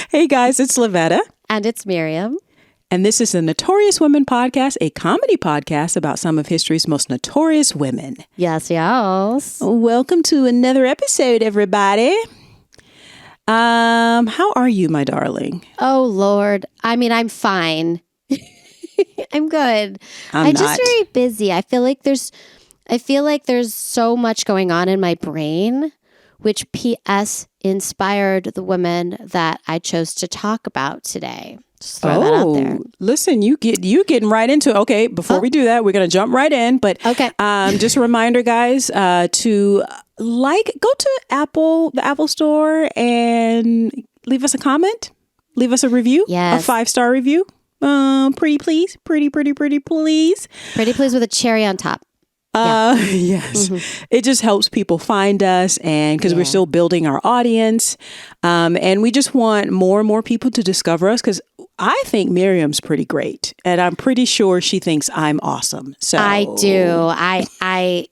Hey guys, it's Lavetta. And it's Miriam. And this is the Notorious Women Podcast, a comedy podcast about some of history's most notorious women. Yes. Welcome to another episode, everybody. How are you, my darling? Oh, Lord. I mean, I'm fine. I'm good. I'm just very busy. I feel like there's so much going on in my brain, which P.S. inspired the women that I chose to talk about today. Just throw that out there. Listen, you getting right into it. Okay, before we do that, we're going to jump right in. But okay. Just a reminder, guys, to go to the Apple Store and leave us a comment. Leave us a review. Yes. A 5-star review. Pretty please. Pretty please. Pretty please with a cherry on top. Yes. Mm-hmm. It just helps people find us, and because we're still building our audience, and we just want more and more people to discover us, because I think Miriam's pretty great, and I'm pretty sure she thinks I'm awesome. So I do. I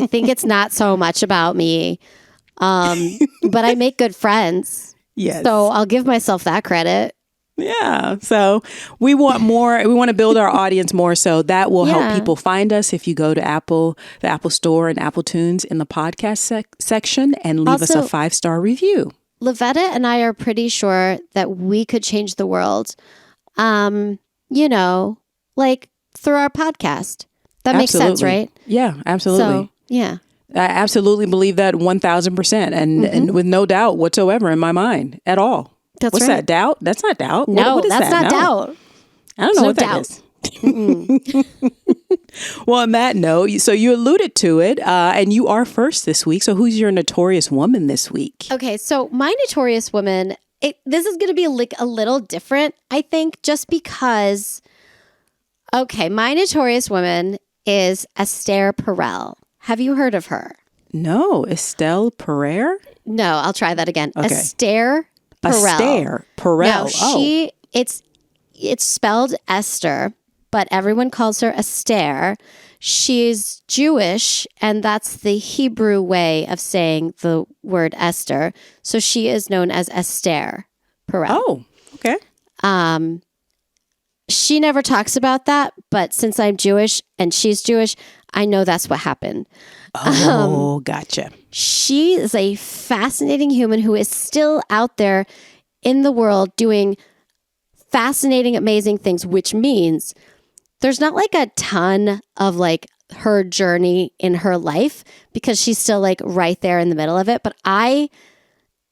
think it's not so much about me, but I make good friends. Yes. So I'll give myself that credit. Yeah. So we want more. We want to build our audience more. So that will help people find us if you go to the Apple Store and Apple Tunes in the podcast section and leave us a 5-star review. Lavetta and I are pretty sure that we could change the world, like through our podcast. That makes sense, right? Yeah, absolutely. So, yeah. I absolutely believe that 1,000% and with no doubt whatsoever in my mind at all. What's that, doubt? That's not doubt. No, what is that's that? not doubt. I don't know what that is. Well, on that note, so you alluded to it, and you are first this week. So who's your notorious woman this week? Okay, so my notorious woman, this is going to be a little different, I think, just because, my notorious woman is Esther Perel. Have you heard of her? No, Esther Perel? No, I'll try that again. Okay. Esther Perel. Esther Perel. No, it's spelled Esther, but everyone calls her Esther. She's Jewish, and that's the Hebrew way of saying the word Esther. So she is known as Esther Perel. Oh, okay. She never talks about that, but since I'm Jewish and she's Jewish, I know that's what happened. Oh, gotcha. She is a fascinating human who is still out there in the world doing fascinating, amazing things, which means there's not like a ton of like her journey in her life because she's still like right there in the middle of it. But I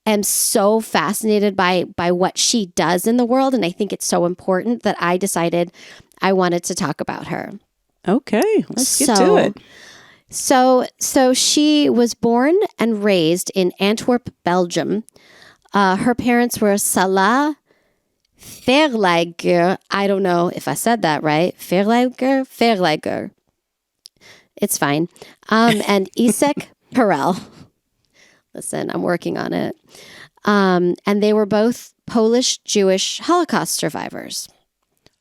am so fascinated by what she does in the world. And I think it's so important that I decided I wanted to talk about her. Okay, let's get to it. So she was born and raised in Antwerp, Belgium. Her parents were Salah Verleiger. I don't know if I said that right. Verleiger. It's fine. And Esther Perel. Listen, I'm working on it. And they were both Polish Jewish Holocaust survivors.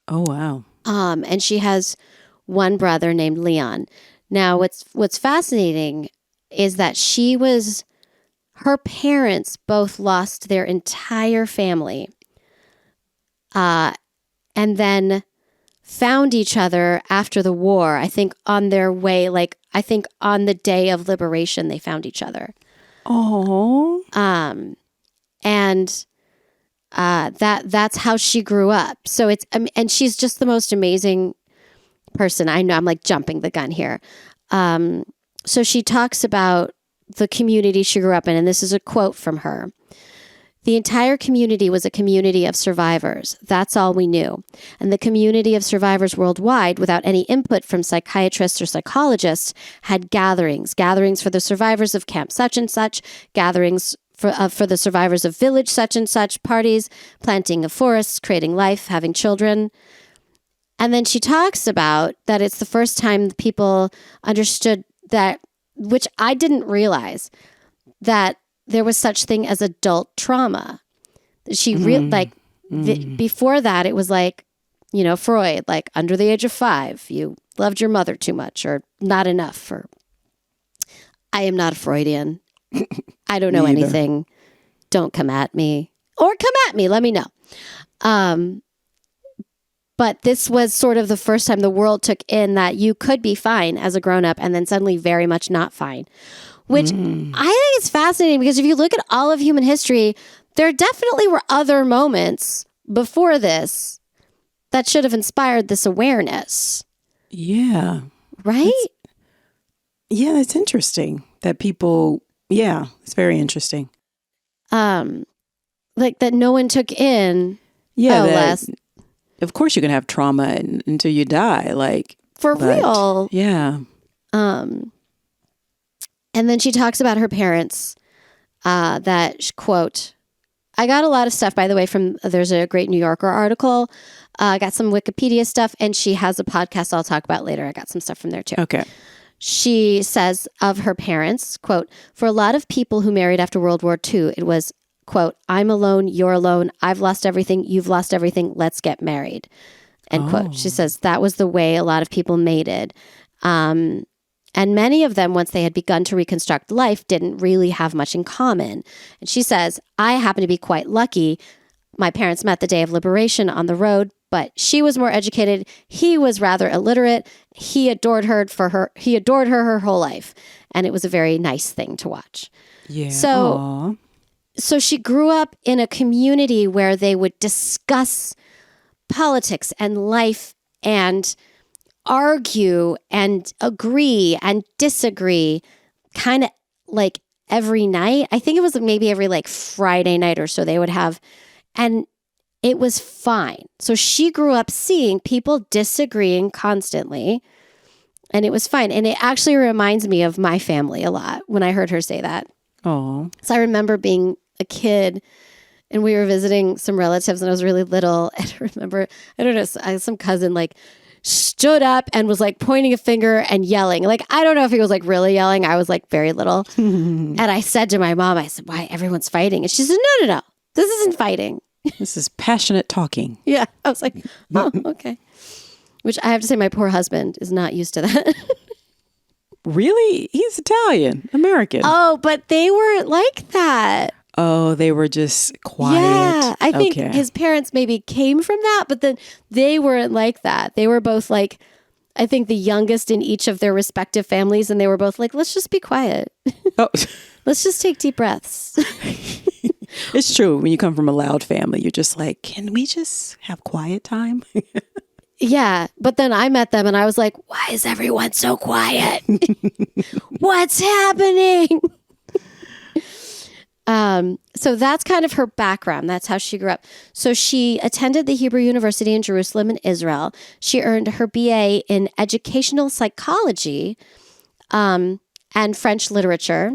Oh, wow. And she has one brother named Leon. Now, what's fascinating is that her parents both lost their entire family, and then found each other after the war. I think on their way, I think on the day of liberation, they found each other. Oh. And that's how she grew up. So and she's just the most amazing person. I know I'm like jumping the gun here. So she talks about the community she grew up in, and this is a quote from her. The entire community was a community of survivors. That's all we knew. And the community of survivors worldwide, without any input from psychiatrists or psychologists, had gatherings for the survivors of camp such and such, gatherings for the survivors of village such and such, parties, planting of forests, creating life, having children. And then she talks about that it's the first time people understood that, which I didn't realize, that there was such thing as adult trauma. She before that, it was like, Freud, like under the age of 5, you loved your mother too much or not enough. Or I am not a Freudian. I don't know anything. Don't come at me. or come at me. Let me know. But this was sort of the first time the world took in that you could be fine as a grown-up and then suddenly very much not fine, which I think is fascinating because if you look at all of human history, there definitely were other moments before this that should have inspired this awareness. Yeah. Right? That's interesting that people, it's very interesting. Like that no one took in. Of course you can have trauma until you die, real. Yeah. And then she talks about her parents, that quote, I got a lot of stuff, by the way, there's a great New Yorker article. I got some Wikipedia stuff, and she has a podcast I'll talk about later. I got some stuff from there too. Okay. She says of her parents, quote, for a lot of people who married after World War II, it was, quote, I'm alone, you're alone, I've lost everything, you've lost everything, let's get married, end quote. She says that was the way a lot of people mated. And many of them, once they had begun to reconstruct life, didn't really have much in common. And she says, I happen to be quite lucky. My parents met the day of liberation on the road, but she was more educated. He was rather illiterate. He adored her her whole life. And it was a very nice thing to watch. Yeah. So she grew up in a community where they would discuss politics and life and argue and agree and disagree kind of like every night. I think it was maybe every Friday night or so they would have, and it was fine. So she grew up seeing people disagreeing constantly, and it was fine. And it actually reminds me of my family a lot when I heard her say that. Oh. So I remember being a kid and we were visiting some relatives and I was really little. And I remember, I don't know, some cousin stood up and was pointing a finger and yelling. I don't know if he was really yelling. I was very little. And I said to my mom, I said, why everyone's fighting? And she said, no. This isn't fighting. This is passionate talking. Yeah. I was like, oh, okay. Which I have to say my poor husband is not used to that. Really? He's Italian, American. Oh, but they weren't like that. Oh, they were just quiet. Yeah, I think his parents maybe came from that, but then they weren't like that. They were both I think the youngest in each of their respective families, and they were both let's just be quiet. Oh. Let's just take deep breaths. It's true. When you come from a loud family, you're just can we just have quiet time? Yeah, but then I met them and I was like, why is everyone so quiet? What's happening? So that's kind of her background. That's how she grew up. So she attended the Hebrew University in Jerusalem in Israel. She earned her BA in educational psychology and French literature.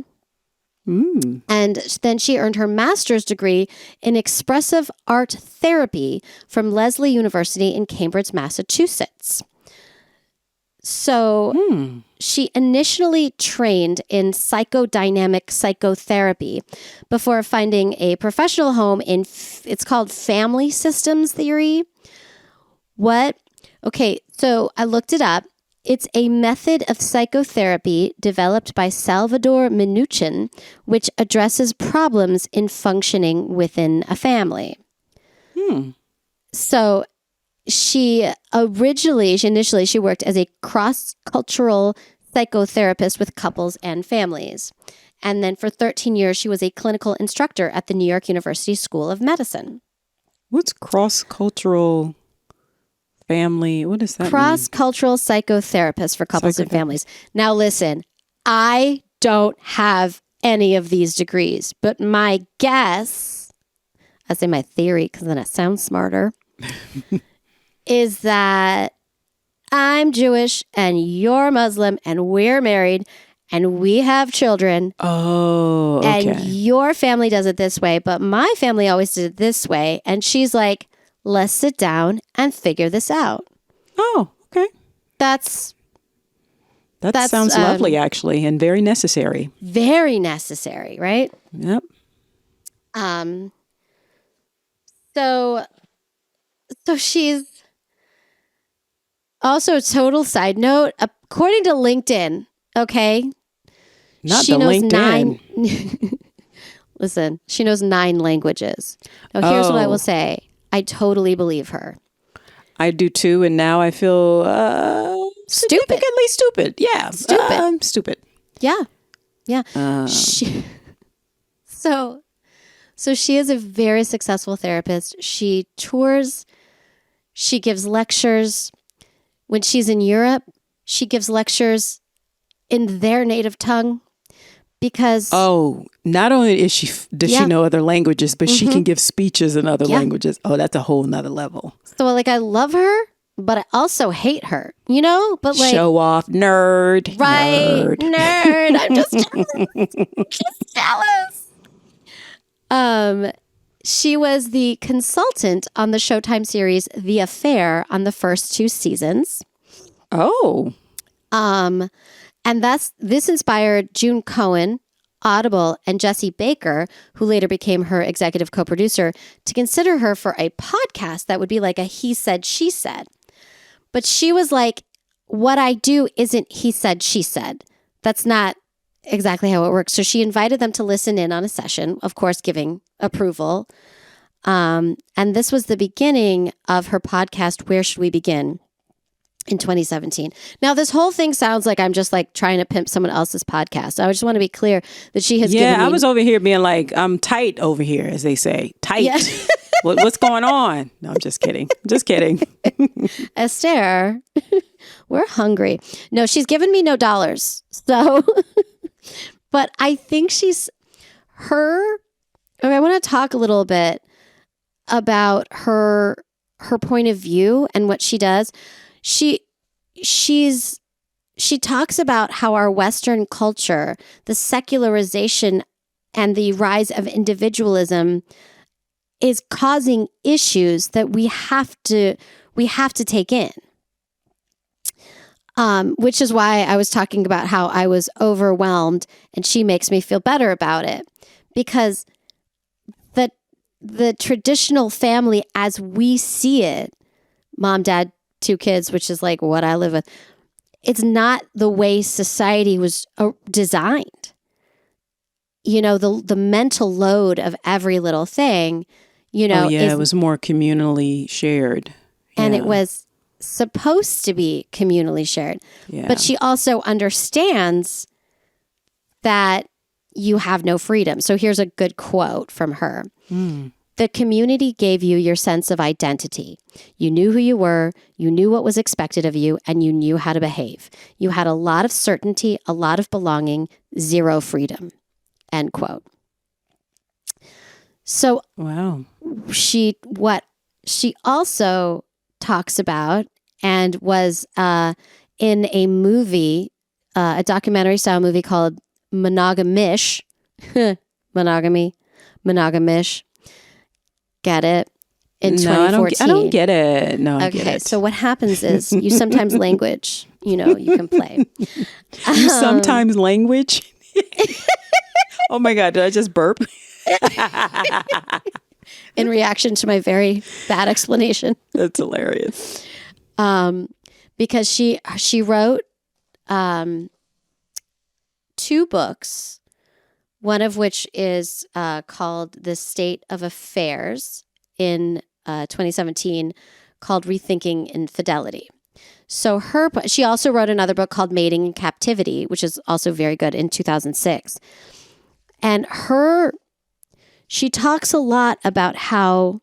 And then she earned her master's degree in expressive art therapy from Lesley University in Cambridge, Massachusetts. So she initially trained in psychodynamic psychotherapy before finding a professional home in, it's called family systems theory. What? Okay, so I looked it up. It's a method of psychotherapy developed by Salvador Minuchin, which addresses problems in functioning within a family. So she initially worked as a cross-cultural psychotherapist with couples and families. And then for 13 years, she was a clinical instructor at the New York University School of Medicine. What's cross-cultural family? What does that mean? Cross-cultural psychotherapist for couples and families. Now listen, I don't have any of these degrees, but my guess, I say my theory because then it sounds smarter, is that I'm Jewish and you're Muslim and we're married and we have children. Oh, okay. And your family does it this way, but my family always did it this way. And she's like, let's sit down and figure this out. Oh, okay. That sounds lovely, actually, and very necessary. Very necessary, right? Yep. So she's also, total side note, according to LinkedIn, okay? Not she the knows LinkedIn. Listen, she knows 9 languages. Now, here's what I will say. I totally believe her. I do too, and now I feel significantly stupid. Yeah, stupid. Yeah. So she is a very successful therapist. She tours. She gives lectures. When she's in Europe, she gives lectures in their native tongue because... Oh, not only does she know other languages, but she can give speeches in other languages. Oh, that's a whole nother level. So like, I love her, but I also hate her, you know? But like, show off, nerd. Right, nerd. I'm just jealous. She was the consultant on the Showtime series The Affair on the first 2 seasons. Oh. And this inspired June Cohen, Audible, and Jesse Baker, who later became her executive co-producer, to consider her for a podcast that would be like a he said, she said. But she was like, what I do isn't he said, she said. That's not exactly how it works. So she invited them to listen in on a session, of course, giving approval. And this was the beginning of her podcast, Where Should We Begin? In 2017. Now, this whole thing sounds like I'm just like trying to pimp someone else's podcast. I just want to be clear that she has given me... I was over here being like, I'm tight over here, as they say. Tight. Yeah. What's going on? No, I'm just kidding. Just kidding. Esther, we're hungry. No, she's given me no dollars. So, but I think she's her... Okay, I want to talk a little bit about her point of view and what she does. She talks about how our Western culture, the secularization and the rise of individualism is causing issues that we have to take in. Which is why I was talking about how I was overwhelmed, and she makes me feel better about it, because the traditional family as we see it, mom, dad, 2 kids, which is like what I live with. It's not the way society was designed. You know, the mental load of every little thing, you know. It was more communally shared. And it was supposed to be communally shared. Yeah. But she also understands that you have no freedom. So here's a good quote from her. The community gave you your sense of identity. You knew who you were, you knew what was expected of you, and you knew how to behave. You had a lot of certainty, a lot of belonging, 0 freedom. End quote. So, wow. What she also talks about and was in a movie, a documentary style movie called Monogamish. Monogamish. Get it? In 2014. I don't get it. No, I get it. Okay, so what happens is you sometimes language, you know, you can play. You sometimes language? Oh my God, did I just burp? In reaction to my very bad explanation. That's hilarious. Because she wrote 2 books, one of which is called The State of Affairs in 2017, called Rethinking Infidelity. So she also wrote another book called Mating in Captivity, which is also very good, in 2006. And she talks a lot about how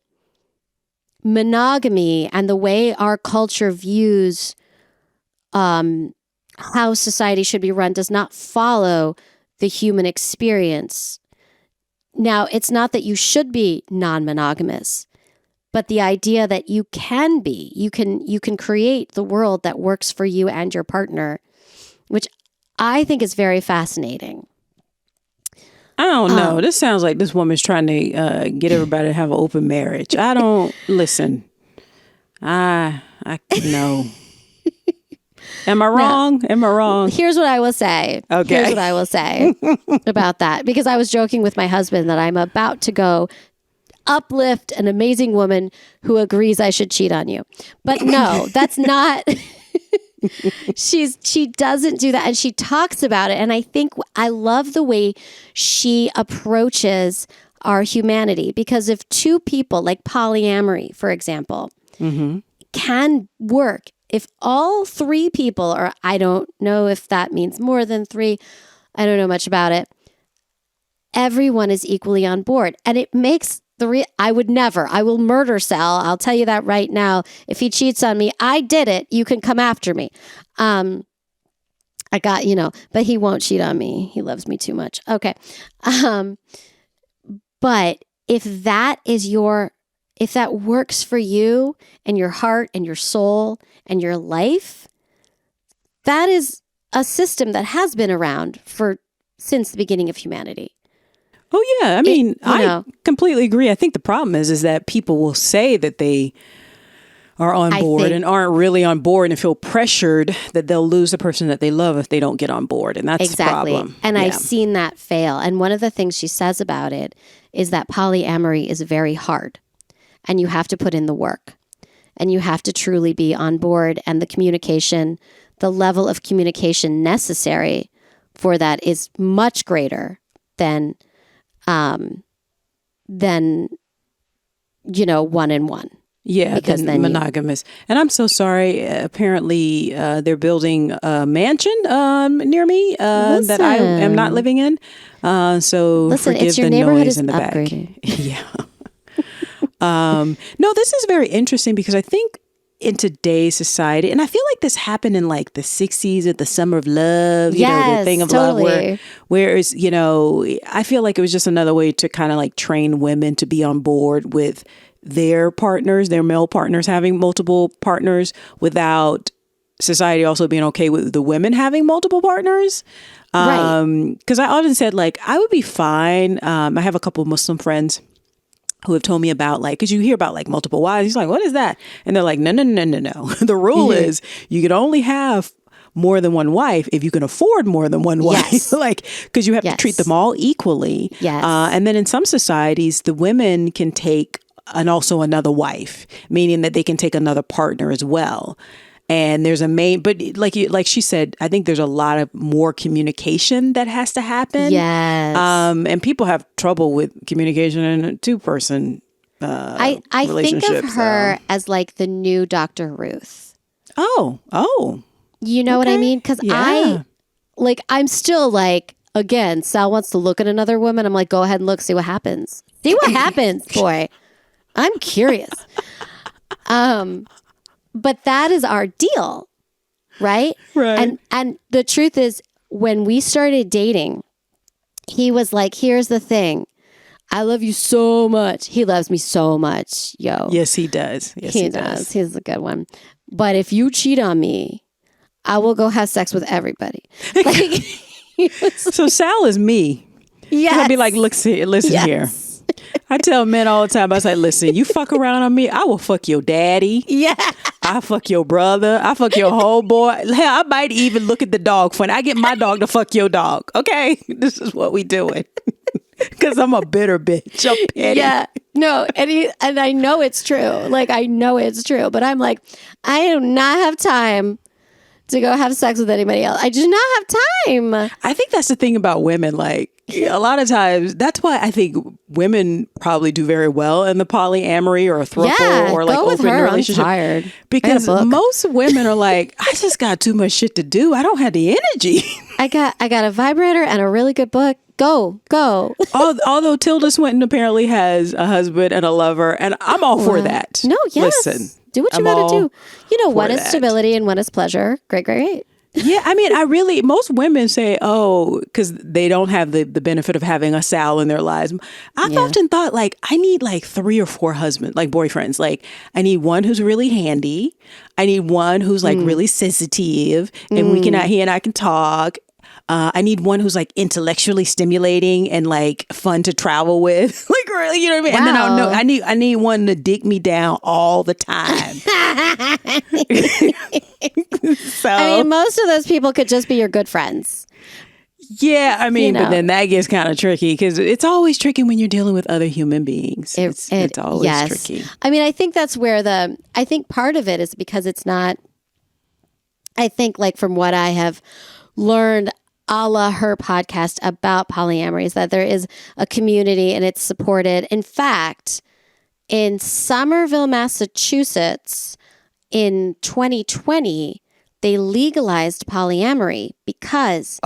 monogamy and the way our culture views how society should be run does not follow the human experience. Now, it's not that you should be non-monogamous, but the idea that you can be, you can create the world that works for you and your partner, which I think is very fascinating. I don't know. This sounds like this woman's trying to get everybody to have an open marriage. I don't listen. I know. Am I wrong? No. Am I wrong? Here's what I will say. Okay. Here's what I will say about that. Because I was joking with my husband that I'm about to go uplift an amazing woman who agrees I should cheat on you. But no, that's not She doesn't do that. And she talks about it. And I think I love the way she approaches our humanity, because if two people, like polyamory, for example, can work, if all three people, or I don't know if that means more than three, I don't know much about it, everyone is equally on board. And it makes I will murder Sal. I'll tell you that right now. If he cheats on me, I did it. You can come after me. I got, but he won't cheat on me. He loves me too much. Okay. But if that works for you and your heart and your soul and your life, that is a system that has been around since the beginning of humanity. Oh, yeah. I mean, I completely agree. I think the problem is that people will say that they are on board and aren't really on board and feel pressured that they'll lose the person that they love if they don't get on board. And that's the problem. And I've seen that fail. And one of the things she says about it is that polyamory is very hard. And you have to put in the work. And you have to truly be on board. And the level of communication necessary for that is much greater than 1-on-1. Yeah, because then monogamous. And I'm so sorry. Apparently, they're building a mansion near me that I am not living in. So forgive the noise in the upgrading. Back. Yeah. No, this is very interesting because I think in today's society, and I feel like this happened in like the 60s at the Summer of Love, the thing of love where it's, I feel like it was just another way to kind of like train women to be on board with their male partners having multiple partners without society also being okay with the women having multiple partners. Right. Because I often said like, I would be fine. I have a couple of Muslim friends who have told me about like, because you hear about like multiple wives. He's like, what is that? And they're like, no. The rule is you can only have more than one wife if you can afford more than one wife. Yes. Like, because you have to treat them all equally. Yes. And then in some societies, the women can take also another wife, meaning that they can take another partner as well. And there's but like she said, I think there's a lot of more communication that has to happen. Yes. And people have trouble with communication in a two-person I think of her as like the new Dr. Ruth. Oh. You know what I mean? Because I'm still like, again, Sal wants to look at another woman. I'm like, go ahead and look, see what happens. See what happens, boy. I'm curious. But that is our deal, right? Right. And the truth is, when we started dating, he was like, here's the thing. I love you so much. He loves me so much, yo. Yes, he does. Yes, he does. He's a good one. But if you cheat on me, I will go have sex with everybody. Like, so Sal is me. Yes. I'll be like, listen here. I tell men all the time, I say, listen, you fuck around on me, I will fuck your daddy. Yeah. I fuck your brother. I fuck your whole boy. Hell, I might even look at the dog funny. I get my dog to fuck your dog. Okay? This is what we doing. Because I'm a bitter bitch. I'm petty. Yeah. No, and I know it's true. Like, I know it's true. But I'm like, I do not have time to go have sex with anybody else. I do not have time. I think that's the thing about women. Like, a lot of times, that's why I think women probably do very well in the polyamory or a thruple or like open relationship. I'm tired. Because most women are like, I just got too much shit to do. I don't have the energy. I got a vibrator and a really good book. Go. Although Tilda Swinton apparently has a husband and a lover, and I'm all for that. No, yes. Listen, do what you got to do. One is stability and one is pleasure. Great. Yeah, I mean, most women say, because they don't have the benefit of having a Sal in their lives. I've often thought, like, I need like 3 or 4 husbands, like boyfriends. Like, I need one who's really handy. I need one who's like really sensitive, and he and I can talk. I need one who's like intellectually stimulating and like fun to travel with. Like, really, you know what I mean? Wow. And then I need one to dick me down all the time. So, I mean, most of those people could just be your good friends. Yeah, I mean, but then that gets kind of tricky because it's always tricky when you're dealing with other human beings. It's always tricky. I mean, I think that's where I think part of it is because it's not I think like from what I have learned a la her podcast about polyamory is that there is a community and it's supported. In fact, in Somerville, Massachusetts in 2020, they legalized polyamory because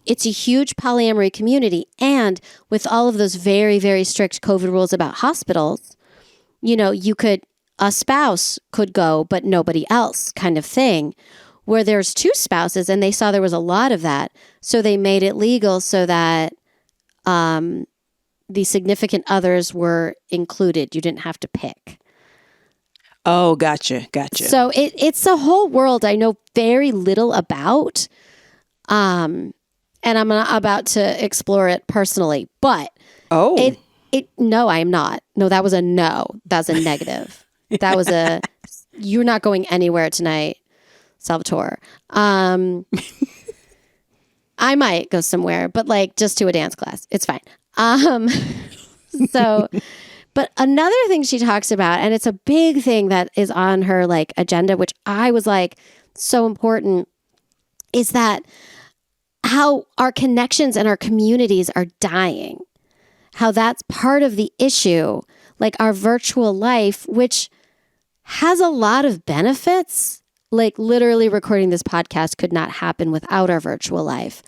it's a huge polyamory community. And with all of those very, very strict COVID rules about hospitals, a spouse could go, but nobody else kind of thing, where there's two spouses and they saw there was a lot of that. So they made it legal so that the significant others were included. You didn't have to pick. Oh, gotcha. So it's a whole world I know very little about. And I'm about to explore it personally. But no, I am not. No, that was a no. That was a negative. That was you're not going anywhere tonight, Salvatore. I might go somewhere, but like just to a dance class. It's fine. But another thing she talks about, and it's a big thing that is on her like agenda, which I was like so important, is that how our connections and our communities are dying. How that's part of the issue, like our virtual life, which has a lot of benefits. Like literally recording this podcast could not happen without our virtual life.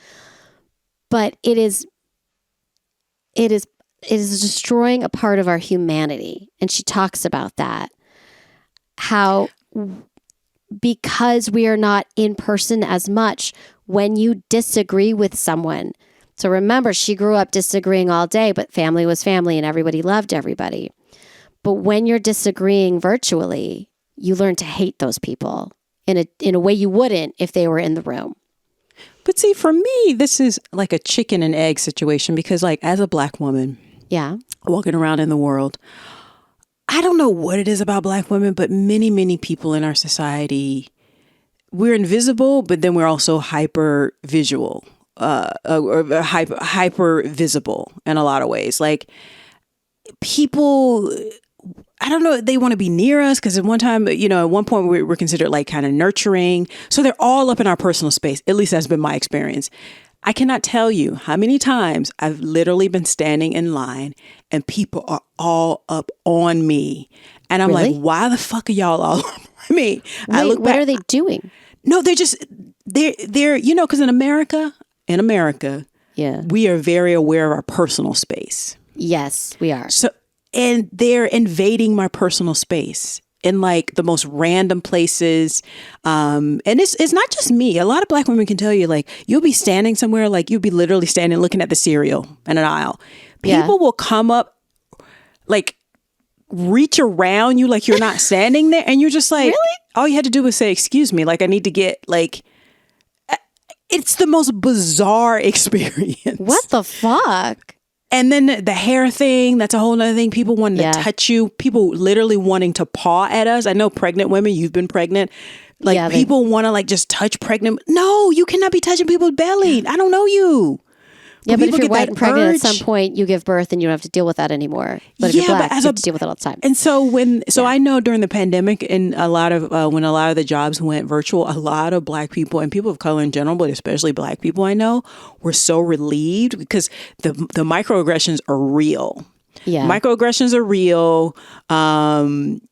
But it is destroying a part of our humanity. And she talks about that. How because we are not in person as much, when you disagree with someone. So remember, she grew up disagreeing all day, but family was family and everybody loved everybody. But when you're disagreeing virtually, you learn to hate those people in a way you wouldn't if they were in the room. But see, for me, this is like a chicken and egg situation because like as a Black woman, walking around in the world, I don't know what it is about Black women, but many, many people in our society, we're invisible, but then we're also hyper visual, or hyper visible in a lot of ways. Like people, I don't know, they want to be near us because at one time, at one point we were considered like kind of nurturing. So they're all up in our personal space. At least that's been my experience. I cannot tell you how many times I've literally been standing in line and people are all up on me. And I'm like, why the fuck are y'all all on me? Wait, what are they doing? No, they're because in America, we are very aware of our personal space. Yes, we are. So, and they're invading my personal space in like the most random places. And it's not just me. A lot of Black women can tell you, like, you'll be standing somewhere, like you'll be literally standing looking at the cereal in an aisle. People will come up, like reach around you like you're not standing there. And you're just like, really? All you had to do was say, excuse me. Like I need to get like, it's the most bizarre experience. What the fuck? And then the hair thing, that's a whole nother thing. People wanting to touch you. People literally wanting to paw at us. I know pregnant women, you've been pregnant. Like people want to like just touch pregnant. No, you cannot be touching people's belly. I don't know you. Yeah, but if you're white and pregnant at some point, you give birth and you don't have to deal with that anymore. But if you're Black, you have to deal with it all the time. And so I know during the pandemic and a lot of when a lot of the jobs went virtual, a lot of Black people and people of color in general, but especially Black people I know, were so relieved because the microaggressions are real. Yeah. Microaggressions are real.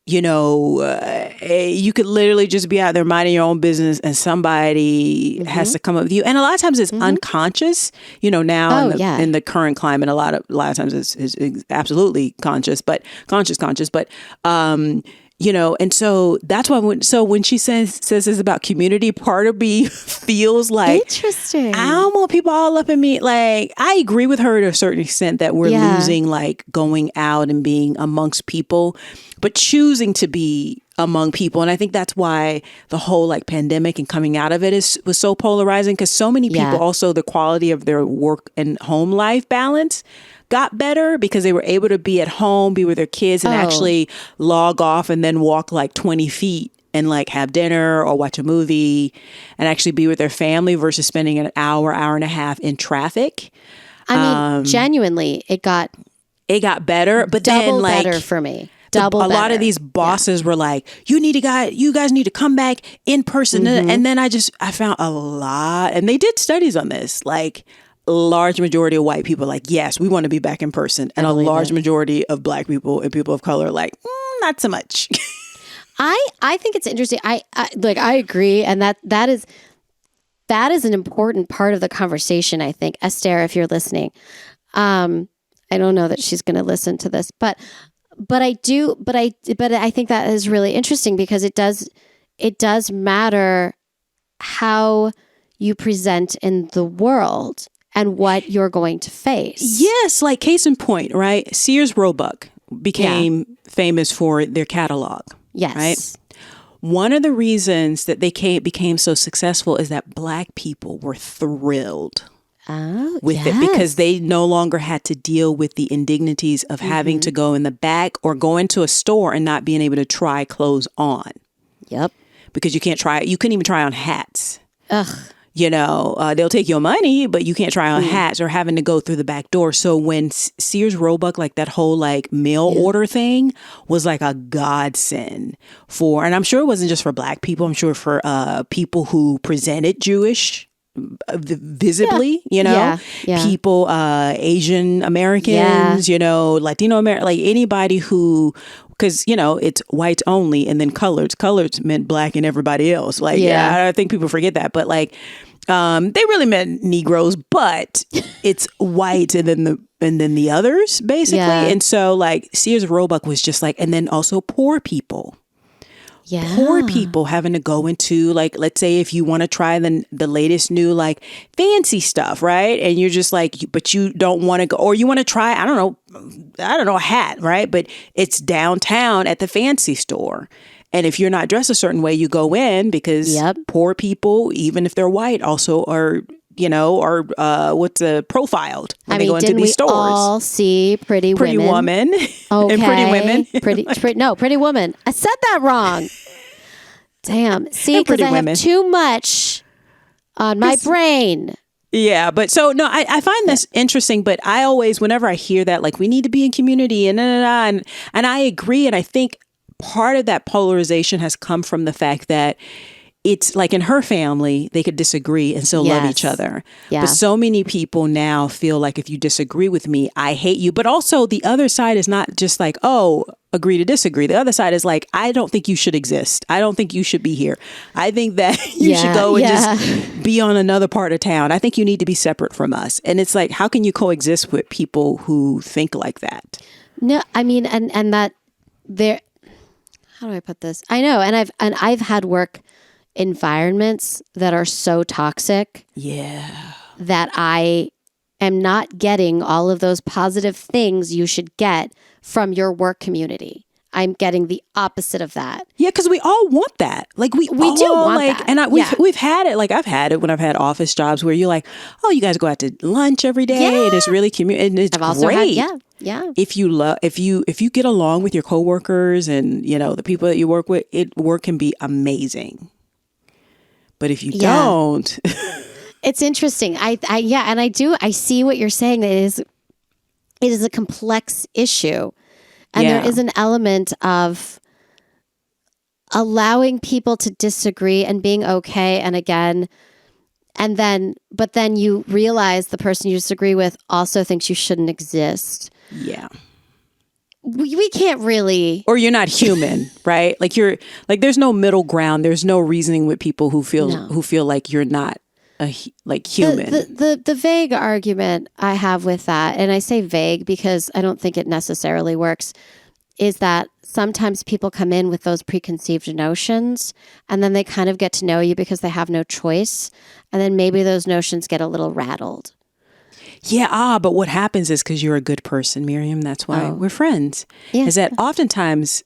You could literally just be out there minding your own business and somebody has to come up with you. And a lot of times it's unconscious, now in the current climate, a lot of times it's absolutely conscious, but and so that's why when she says this about community, part of me feels like interesting. I don't want people all up in me. Like I agree with her to a certain extent that we're losing like going out and being amongst people, but choosing to be among people. And I think that's why the whole like pandemic and coming out of it was so polarizing because so many people also the quality of their work and home life balance got better because they were able to be at home, be with their kids and actually log off and then walk like 20 feet and like have dinner or watch a movie and actually be with their family versus spending an hour and a half in traffic. I mean, genuinely, it got better, but double then like better for me. a lot of these bosses were like, you guys need to come back in person. And then I found a lot, and they did studies on this, like large majority of white people like, yes, we want to be back in person. And a large majority of Black people and people of color like, not so much. I think it's interesting. I agree. And that is an important part of the conversation, I think. Esther, if you're listening, I don't know that she's going to listen to this, but I think that is really interesting because it does matter how you present in the world and what you're going to face. Yes, like case in point, right? Sears Roebuck became famous for their catalog. Yes. Right? One of the reasons that they became so successful is that Black people were thrilled with it because they no longer had to deal with the indignities of having to go in the back or go into a store and not being able to try clothes on. Yep. Because you couldn't even try on hats. Ugh. You know, they'll take your money, but you can't try on hats or having to go through the back door. So when Sears Roebuck, like that whole like mail order thing was like a godsend for, and I'm sure it wasn't just for Black people. I'm sure for people who presented Jewish visibly, you know, people, Asian Americans, you know, Latino American, like anybody who, because, you know, it's whites only and then coloreds. Coloreds meant Black and everybody else. Like, I think people forget that. But like, they really meant Negroes, but it's white and then the others, basically. Yeah. And so like Sears Roebuck was just like, and then also poor people. Yeah. Poor people having to go into, like, let's say if you want to try the latest new, like, fancy stuff, right? And you're just like, but you don't want to go, or you want to try, I don't know, a hat, right? But it's downtown at the fancy store. And if you're not dressed a certain way, you go in because poor people, even if they're white, also are, you know, profiled when they go into these stores. We all see Pretty Woman? Okay. And Pretty Women. Pretty Woman. I said that wrong. Damn. See, because I have too much on my brain. Yeah, but so no, I find this interesting. But I always, whenever I hear that, like we need to be in community and I agree, and I think part of that polarization has come from the fact that it's like in her family, they could disagree and still love each other. Yeah. But so many people now feel like if you disagree with me, I hate you. But also the other side is not just like, oh, agree to disagree. The other side is like, I don't think you should exist. I don't think you should be here. I think that you should go and just be on another part of town. I think you need to be separate from us. And it's like, how can you coexist with people who think like that? No, I mean, and that there, how do I put this? I know. And I've had work environments that are so toxic that I am not getting all of those positive things you should get from your work community. I'm getting the opposite of that. Yeah, because we all want that. Like we do want that. And we've had it. Like I've had it when I've had office jobs where you're like, oh, you guys go out to lunch every day, and it's really and it's great. Yeah. If you get along with your coworkers and you know the people that you work with, work can be amazing. But if you don't, it's interesting. I see what you're saying. It is a complex issue. And there is an element of allowing people to disagree and being okay. But then you realize the person you disagree with also thinks you shouldn't exist. Yeah. We can't really, or you're not human, right? Like there's no middle ground. There's no reasoning with people who feel like you're not human. The vague argument I have with that, and I say vague because I don't think it necessarily works, is that sometimes people come in with those preconceived notions and then they kind of get to know you because they have no choice. And then maybe those notions get a little rattled. Yeah, but what happens is because you're a good person, Miriam, that's why we're friends, is that oftentimes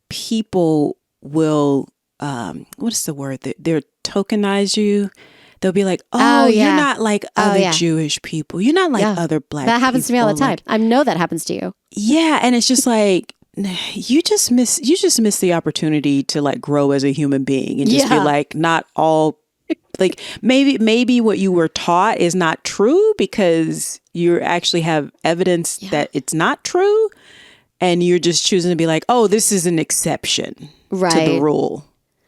people will, what is the word? They'll tokenize you. They'll be like, you're not like other Jewish people. You're not like other Black people. That happens to me all the time. I know that happens to you. Yeah, and it's just like, you just miss the opportunity to like grow as a human being and just be like, not all. Like maybe what you were taught is not true because you actually have evidence that it's not true. and you're just choosing to be like, oh, this is an exception to the rule.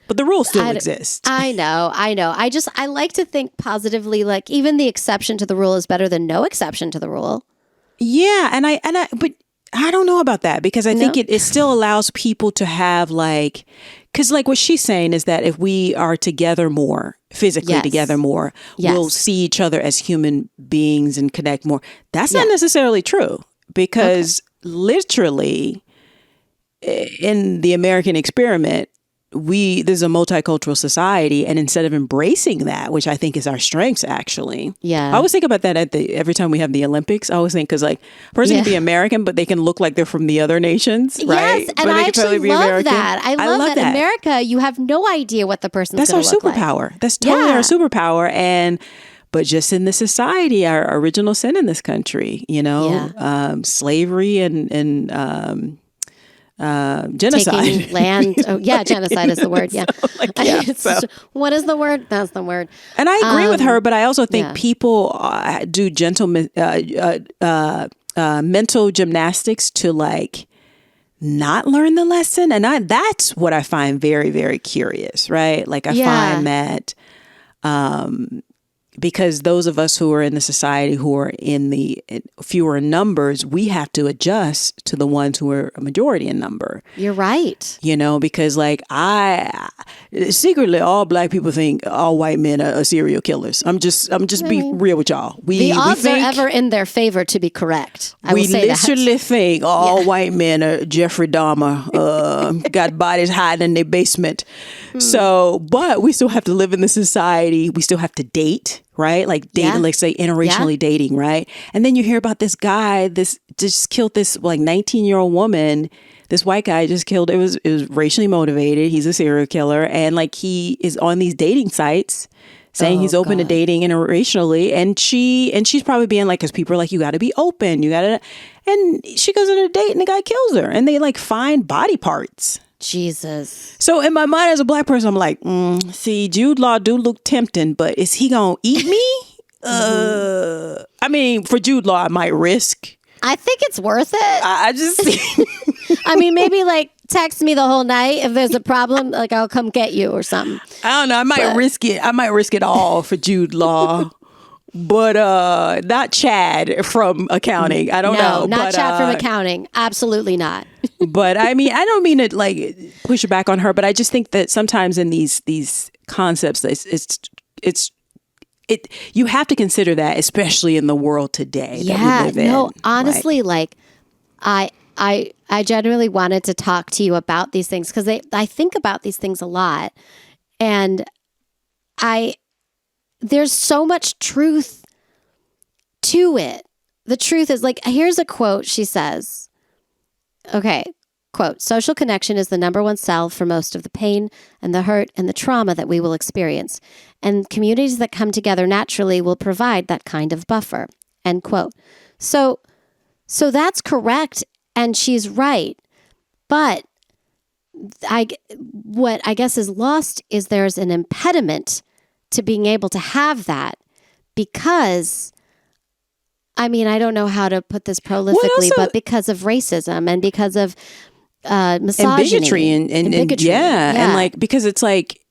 But the rule still exists. I know. I like to think positively, like even the exception to the rule is better than no exception to the rule. Yeah. But I don't know about that, because I think it still allows people to have like, because like what she's saying is that if we are together more, physically together more, we'll see each other as human beings and connect more. That's not necessarily true, because literally in the American experiment, this is a multicultural society, and instead of embracing that, which I think is our strengths, actually. Yeah. I always think about that every time we have the Olympics. I always think, because like a person can be American, but they can look like they're from the other nations, right? Yes, and I actually love that. I love that. America, you have no idea what the person's going to look like. That's our superpower. That's totally our superpower. But just in the society, our original sin in this country, slavery and genocide. Taking land. Genocide is the word. Yeah. What is the word? That's the word. And I agree with her, but I also think people do mental gymnastics to like not learn the lesson. And that's what I find very, very curious, right? Like I find that because those of us who are in the society who are in the fewer numbers, we have to adjust to the ones who are a majority in number. You're right. Because like secretly all black people think all white men are serial killers. I'm just being real with y'all. The odds are ever in their favor to be correct. We literally think all white men are Jeffrey Dahmer, got bodies hiding in their basement. So, but we still have to live in the society. We still have to date. Right? Like dating, like say interracially dating, right? And then you hear about this guy, this just killed this like 19-year-old woman. This white guy just killed, it was racially motivated. He's a serial killer. And like he is on these dating sites saying he's open to dating interracially. And she's probably being like, because people are like, you got to be open. And she goes on a date and the guy kills her. And they like find body parts. Jesus. So in my mind as a black person, I'm like, see, Jude Law do look tempting, but is he gonna eat me? I mean, for Jude Law, I might risk. I think it's worth it. I just, I mean, maybe like text me the whole night if there's a problem. Like I'll come get you or something. I don't know. I might risk it. I might risk it all for Jude Law. But not Chad from accounting. I don't know. Not Chad from accounting. Absolutely not. But I mean, I don't mean to like push it back on her, but I just think that sometimes in these concepts, it's you have to consider that, especially in the world today that we live in. No, honestly, like I genuinely wanted to talk to you about these things because I think about these things a lot, and there's so much truth to it. The truth is, like, here's a quote. She says, okay, quote, social connection is the number one salve for most of the pain and the hurt and the trauma that we will experience. And communities that come together naturally will provide that kind of buffer, end quote. So that's correct. And she's right. But what I guess is lost is there's an impediment to being able to have that because, I mean, I don't know how to put this prolifically, but because of racism and because of misogyny. And bigotry. And bigotry. And like, because it's like,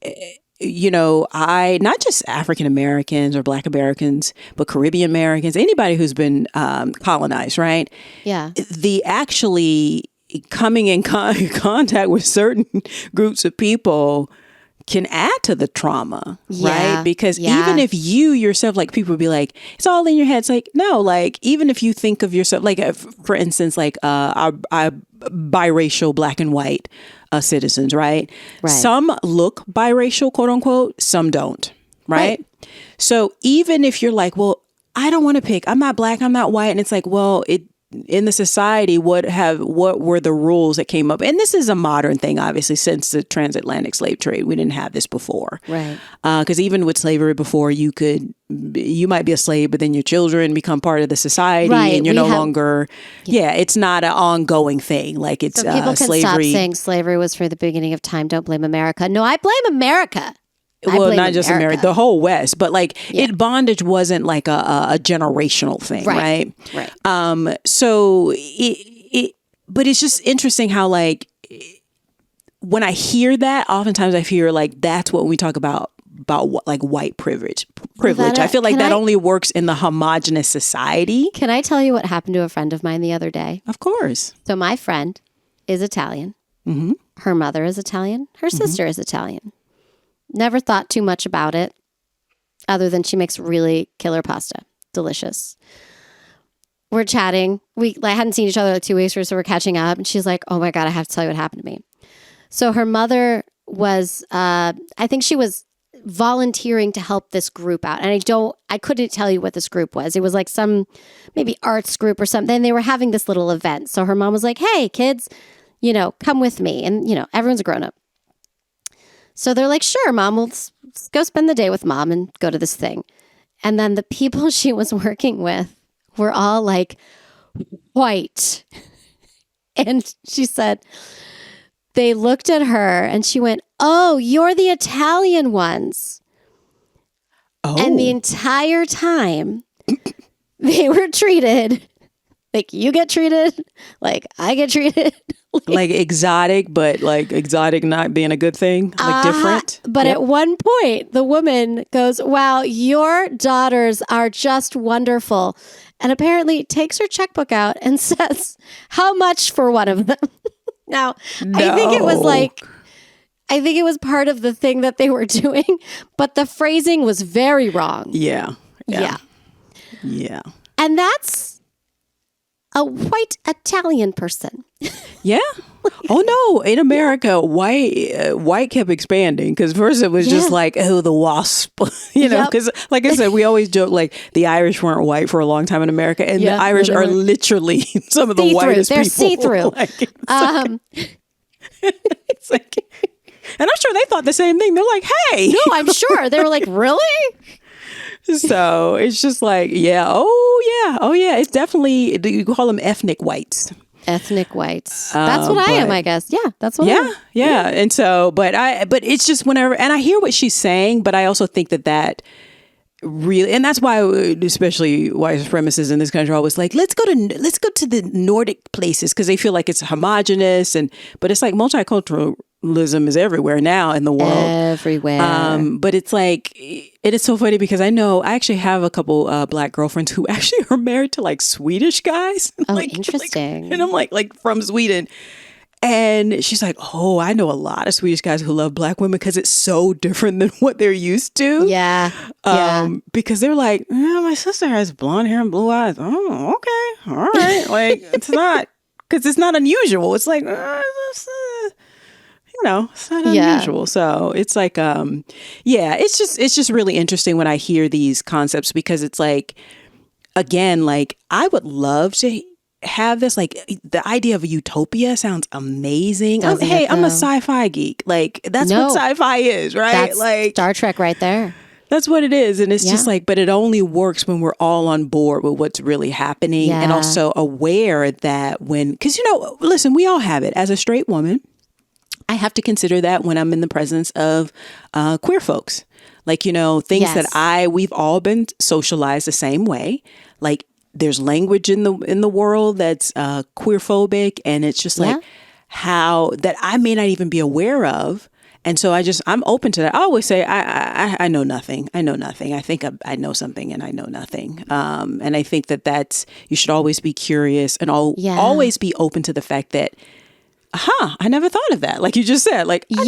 not just African Americans or Black Americans, but Caribbean Americans, anybody who's been colonized, right? Yeah. The actually coming in contact with certain groups of people can add to the trauma, right? Because even if you yourself, like people would be like, it's all in your head. It's like, no, like even if you think of yourself, like for instance, like our biracial Black and white citizens, right? Some look biracial, quote unquote, some don't, right? So even if you're like, well, I don't want to pick, I'm not Black, I'm not white. And it's like, well, in the society, what were the rules that came up? And this is a modern thing, obviously, since the transatlantic slave trade. We didn't have this before. Right. Because even with slavery before, you might be a slave, but then your children become part of the society and you're no longer, it's not an ongoing thing. Like it's so people can slavery. Stop saying slavery was for the beginning of time. Don't blame America. No, I blame America. Well, not just America, the whole West, but like bondage wasn't like a generational thing, right? So but it's just interesting how like when I hear that, oftentimes I hear like that's what we talk about like white privilege. Lavetta, I feel like that only works in the homogenous society. Can I tell you what happened to a friend of mine the other day? Of course. So my friend is Italian. Mm-hmm. Her mother is Italian. Her sister is Italian. Never thought too much about it other than she makes really killer pasta. Delicious. We're chatting. I hadn't seen each other like 2 weeks, so we're catching up. And she's like, oh my God, I have to tell you what happened to me. So her mother was, I think she was volunteering to help this group out. And I couldn't tell you what this group was. It was like some maybe arts group or something. They were having this little event. So her mom was like, hey, kids, come with me. And, everyone's a grown up. So they're like, sure, Mom, let's go spend the day with Mom and go to this thing. And then the people she was working with were all like white. And she said, they looked at her and she went, oh, you're the Italian ones. Oh. And the entire time they were treated like you get treated, like I get treated. Like exotic, but like exotic not being a good thing, like different. But at one point, the woman goes, wow, your daughters are just wonderful. And apparently takes her checkbook out and says, how much for one of them? Now, no. I think it was part of the thing that they were doing, but the phrasing was very wrong. Yeah. And that's a white Italian person. Yeah. Oh no! In America, white kept expanding because first it was just like, oh, the wasp, Because like I said, we always joke like the Irish weren't white for a long time in America, and the Irish are literally some of the whitest people. They're see-through. It's like, and I'm sure they thought the same thing. They're like, hey, no, I'm sure they were like, really? So it's just like, oh yeah. It's definitely, you call them ethnic whites. Ethnic whites. That's what I am, I guess. Yeah, that's what I am. Yeah. And so, but it's just whenever, and I hear what she's saying, but I also think that really, and that's why, especially white supremacists in this country are always like, let's go to the Nordic places because they feel like it's homogenous, but it's like multiculturalism is everywhere now in the world. Everywhere. But it's like, it is so funny because I actually have a couple black girlfriends who actually are married to like Swedish guys. Oh, interesting. And I'm like from Sweden. And she's like, oh, I know a lot of Swedish guys who love black women because it's so different than what they're used to. Yeah. Because they're like, my sister has blonde hair and blue eyes. Oh, okay. All right. Like, it's not, because it's not unusual. It's like, it's not unusual. So it's like, it's just really interesting when I hear these concepts because it's like, again, like I would love to have this, like the idea of a utopia sounds amazing. I'm a sci-fi geek. Like that's what sci-fi is, right? That's like Star Trek right there. That's what it is. And it's just like, but it only works when we're all on board with what's really happening and also aware that because, listen, we all have it. As a straight woman, I have to consider that when I'm in the presence of queer folks. Like, things that we've all been socialized the same way. Like there's language in the world that's queerphobic, and it's just like how that I may not even be aware of. And so I'm open to that. I always say, I know nothing. I know nothing. I think I know something and I know nothing. And I think that's, you should always be curious and always be open to the fact that, I never thought of that. Like you just said, like, I'm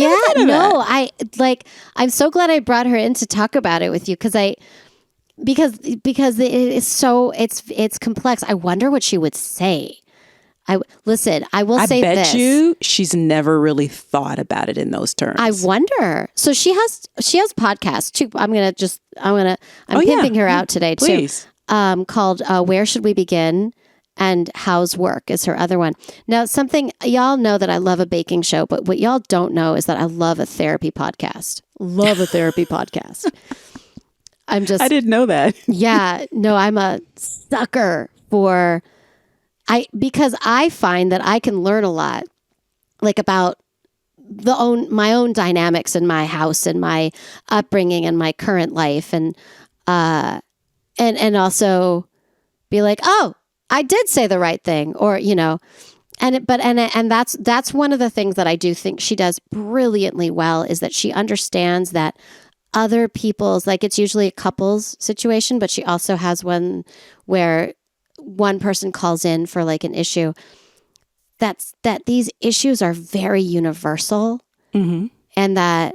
so glad I brought her in to talk about it with you because it is so, it's complex. I wonder what she would say. I will say this. I bet you she's never really thought about it in those terms. I wonder. So she has podcasts too. I'm pimping her out today too. Please. Called Where Should We Begin? And How's Work is her other one. Now, something y'all know that I love a baking show, but what y'all don't know is that I love a therapy podcast. I didn't know that. Yeah, no, I'm a sucker for because I find that I can learn a lot, like about my own dynamics in my house and my upbringing and my current life, and also be like, oh, I did say the right thing, or And that's one of the things that I do think she does brilliantly well, is that she understands that other people's, like, it's usually a couple's situation, but she also has one where one person calls in for like an issue, that these issues are very universal. Mm-hmm. And that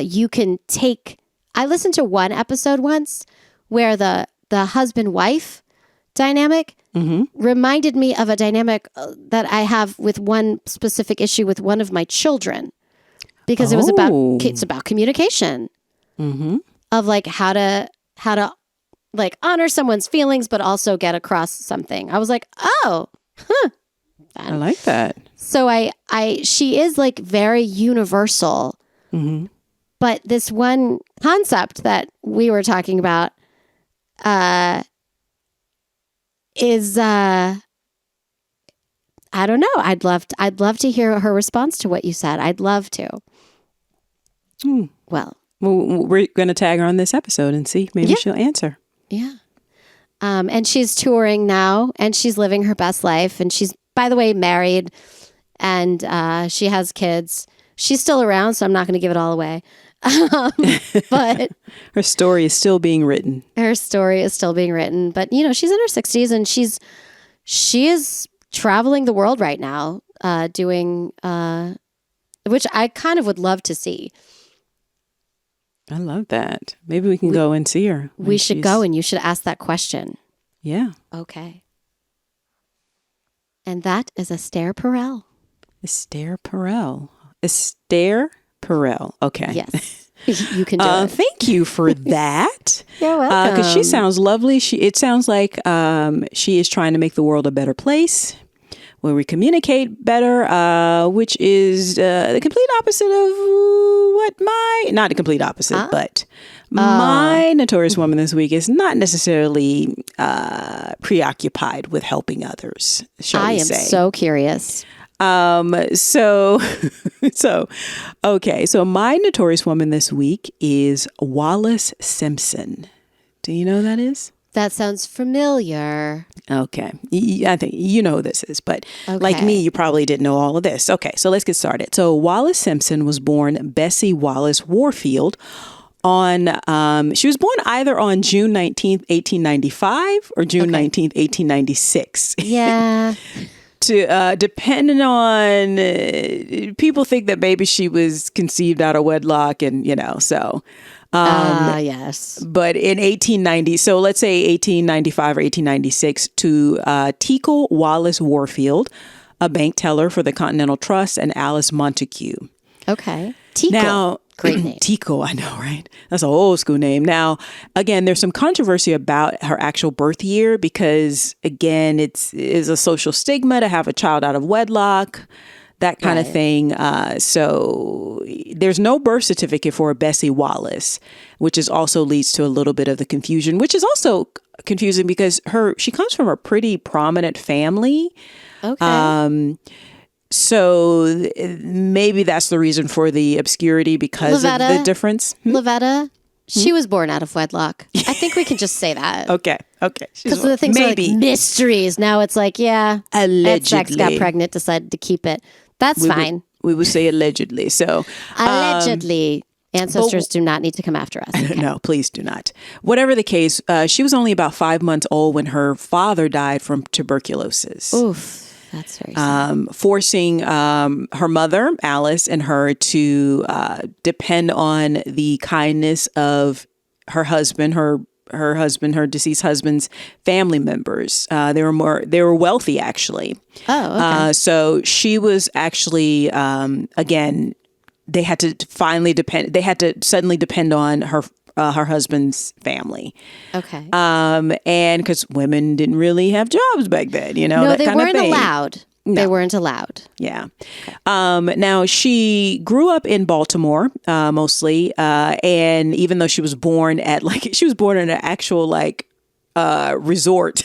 you can take, I listened to one episode once where the husband-wife dynamic reminded me of a dynamic that I have with one specific issue with one of my children, because it's about communication of like how to like honor someone's feelings, but also get across something. I was like, I like that. So she is like very universal, but this one concept that we were talking about is I don't know. I'd love to hear her response to what you said. I'd love to. Well, we're going to tag her on this episode and see. Maybe she'll answer. Yeah. And she's touring now, and she's living her best life. And she's, by the way, married, and she has kids. She's still around, so I'm not going to give it all away. But her story is still being written. But she's in her 60s, and she is traveling the world right now, doing which I kind of would love to see. I love that. Maybe we can go and see her. We should go, and you should ask that question. Yeah. Okay. And that is Esther Perel. Esther Perel. Esther Perel. Okay. Yes. You can do it. Thank you for that. You're welcome. Because she sounds lovely. It sounds like she is trying to make the world a better place, where we communicate better, which is the complete opposite of what not the complete opposite, but my Notorious woman this week is not necessarily preoccupied with helping others, shall we say. I am so curious. So my Notorious woman this week is Wallis Simpson. Do you know who that is? That sounds familiar. Okay. I think you know who this is, but like me, you probably didn't know all of this. Okay, so let's get started. So Wallis Simpson was born Bessie Wallis Warfield on, she was born either on June 19th, 1895 or June 19th, 1896. Yeah. Depending on, people think that maybe she was conceived out of wedlock and, so. Yes. But in 1890, so let's say 1895 or 1896, to Teakle Wallis Warfield, a bank teller for the Continental Trust, and Alice Montague. Okay. Teakle. Now, great name. Teakle, I know, right? That's an old school name. Now, again, there's some controversy about her actual birth year because, again, it is a social stigma to have a child out of wedlock, that kind of thing. So there's no birth certificate for Bessie Wallis, which is also leads to a little bit of the confusion, which is also confusing because she comes from a pretty prominent family. Okay. So maybe that's the reason for the obscurity because of the difference. Lavetta, she was born out of wedlock. I think we can just say that. Okay. Because the things are like mysteries. Now it's like, allegedly. Sex got pregnant, decided to keep it. That's fine. We would say allegedly. So allegedly. Ancestors do not need to come after us. Okay. No, please do not. Whatever the case, she was only about 5 months old when her father died from tuberculosis. Oof. That's very sad. Forcing her mother, Alice, and her to depend on the kindness of her husband, her deceased husband's family members. They were wealthy, actually. Oh, okay. So she was actually, again, they had to suddenly depend on her husband's family. Okay. And because women didn't really have jobs back then, No, that they kind of weren't thing. allowed. No. They weren't allowed. Yeah. Now she grew up in Baltimore, mostly. And even though she was born in an actual resort,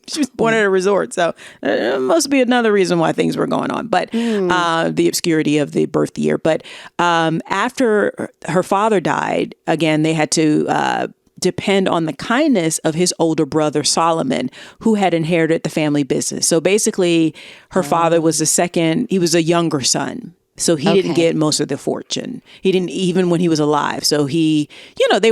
she was born at a resort. So it must be another reason why things were going on, but, the obscurity of the birth year. But, after her father died, again, they had to, depend on the kindness of his older brother, Solomon, who had inherited the family business. So basically, her father was he was a younger son. So he didn't get most of the fortune. He didn't, even when he was alive. So they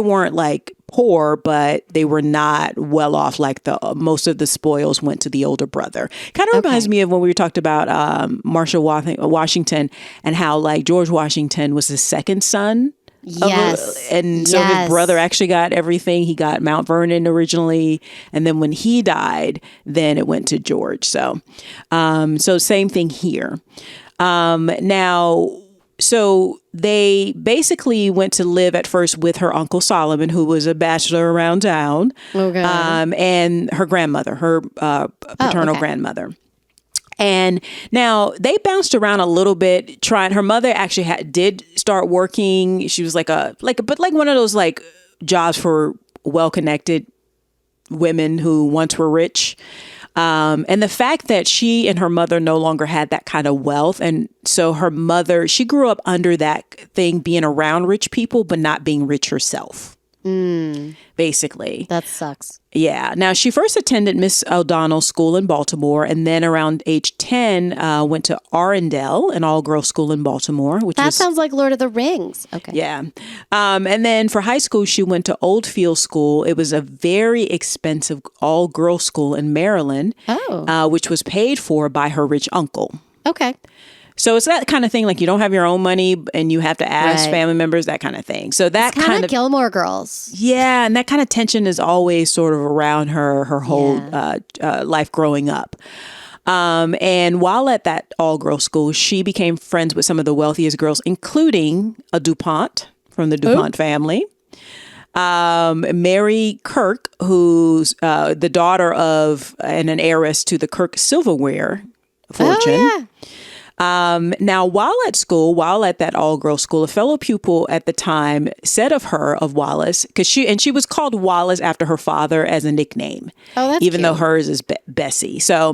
weren't like poor, but they were not well off. Like most of the spoils went to the older brother. Kind of reminds me of when we talked about Marshall Washington and how like George Washington was the second son. Yes. And so his brother actually got everything. He got Mount Vernon originally. And then when he died, then it went to George. So same thing here. So they basically went to live at first with her Uncle Solomon, who was a bachelor around town, and her grandmother, her paternal grandmother. And now they bounced around a little bit. Her mother actually did start working. She was like one of those like jobs for well-connected women who once were rich. And the fact that she and her mother no longer had that kind of wealth. And so her mother, she grew up under that thing, being around rich people, but not being rich herself. Basically. That sucks. Yeah. Now, she first attended Miss O'Donnell's school in Baltimore, and then around age 10, went to Arundel, an all-girls school in Baltimore. That sounds like Lord of the Rings. Okay. Yeah. And then for high school, she went to Oldfield School. It was a very expensive all-girls school in Maryland, which was paid for by her rich uncle. Okay. So it's that kind of thing, like you don't have your own money and you have to ask family members, that kind of thing. So that it's kind of Gilmore Girls. Yeah. And that kind of tension is always sort of around her whole life growing up. And while at that all-girls school, she became friends with some of the wealthiest girls, including a DuPont from the DuPont family. Mary Kirk, who's the daughter of and an heiress to the Kirk silverware fortune. Oh, yeah. Now, while at that all-girls school, a fellow pupil at the time said of Wallis, because she was called Wallis after her father as a nickname. Oh, that's even cute. Though hers is Bessie. So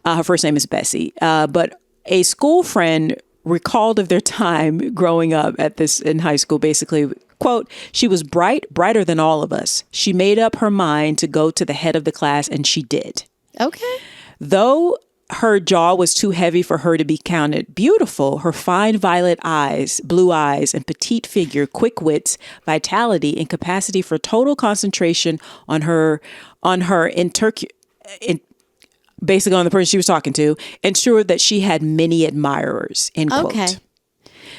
her first name is Bessie. But a school friend recalled of their time growing up in high school, basically, quote, "She was brighter than all of us. She made up her mind to go to the head of the class, and she did." Okay. Though her jaw was too heavy for her to be counted beautiful, her fine violet eyes, blue eyes, and petite figure, quick wits, vitality, and capacity for total concentration on basically on the person she was talking to, ensured that she had many admirers, end quote. Okay.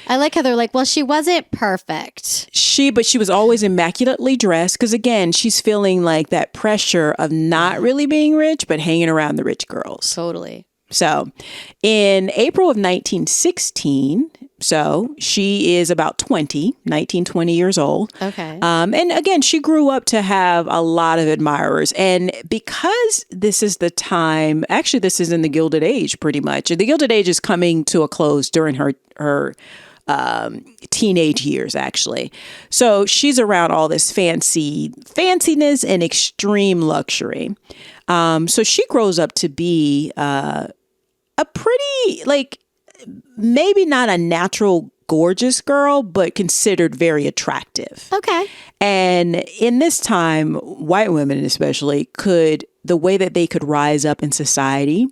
I like how they're like, well, she wasn't perfect. But she was always immaculately dressed because, again, she's feeling like that pressure of not really being rich, but hanging around the rich girls. Totally. So in April of 1916, so she is about 20 years old. Okay. And again, she grew up to have a lot of admirers. And because this is the time, actually, this is in the Gilded Age, pretty much. The Gilded Age is coming to a close during her teenage years, actually. So she's around all this fanciness and extreme luxury. So she grows up to be a pretty, like, maybe not a natural gorgeous girl, but considered very attractive. Okay. And in this time, white women especially the way that they could rise up in society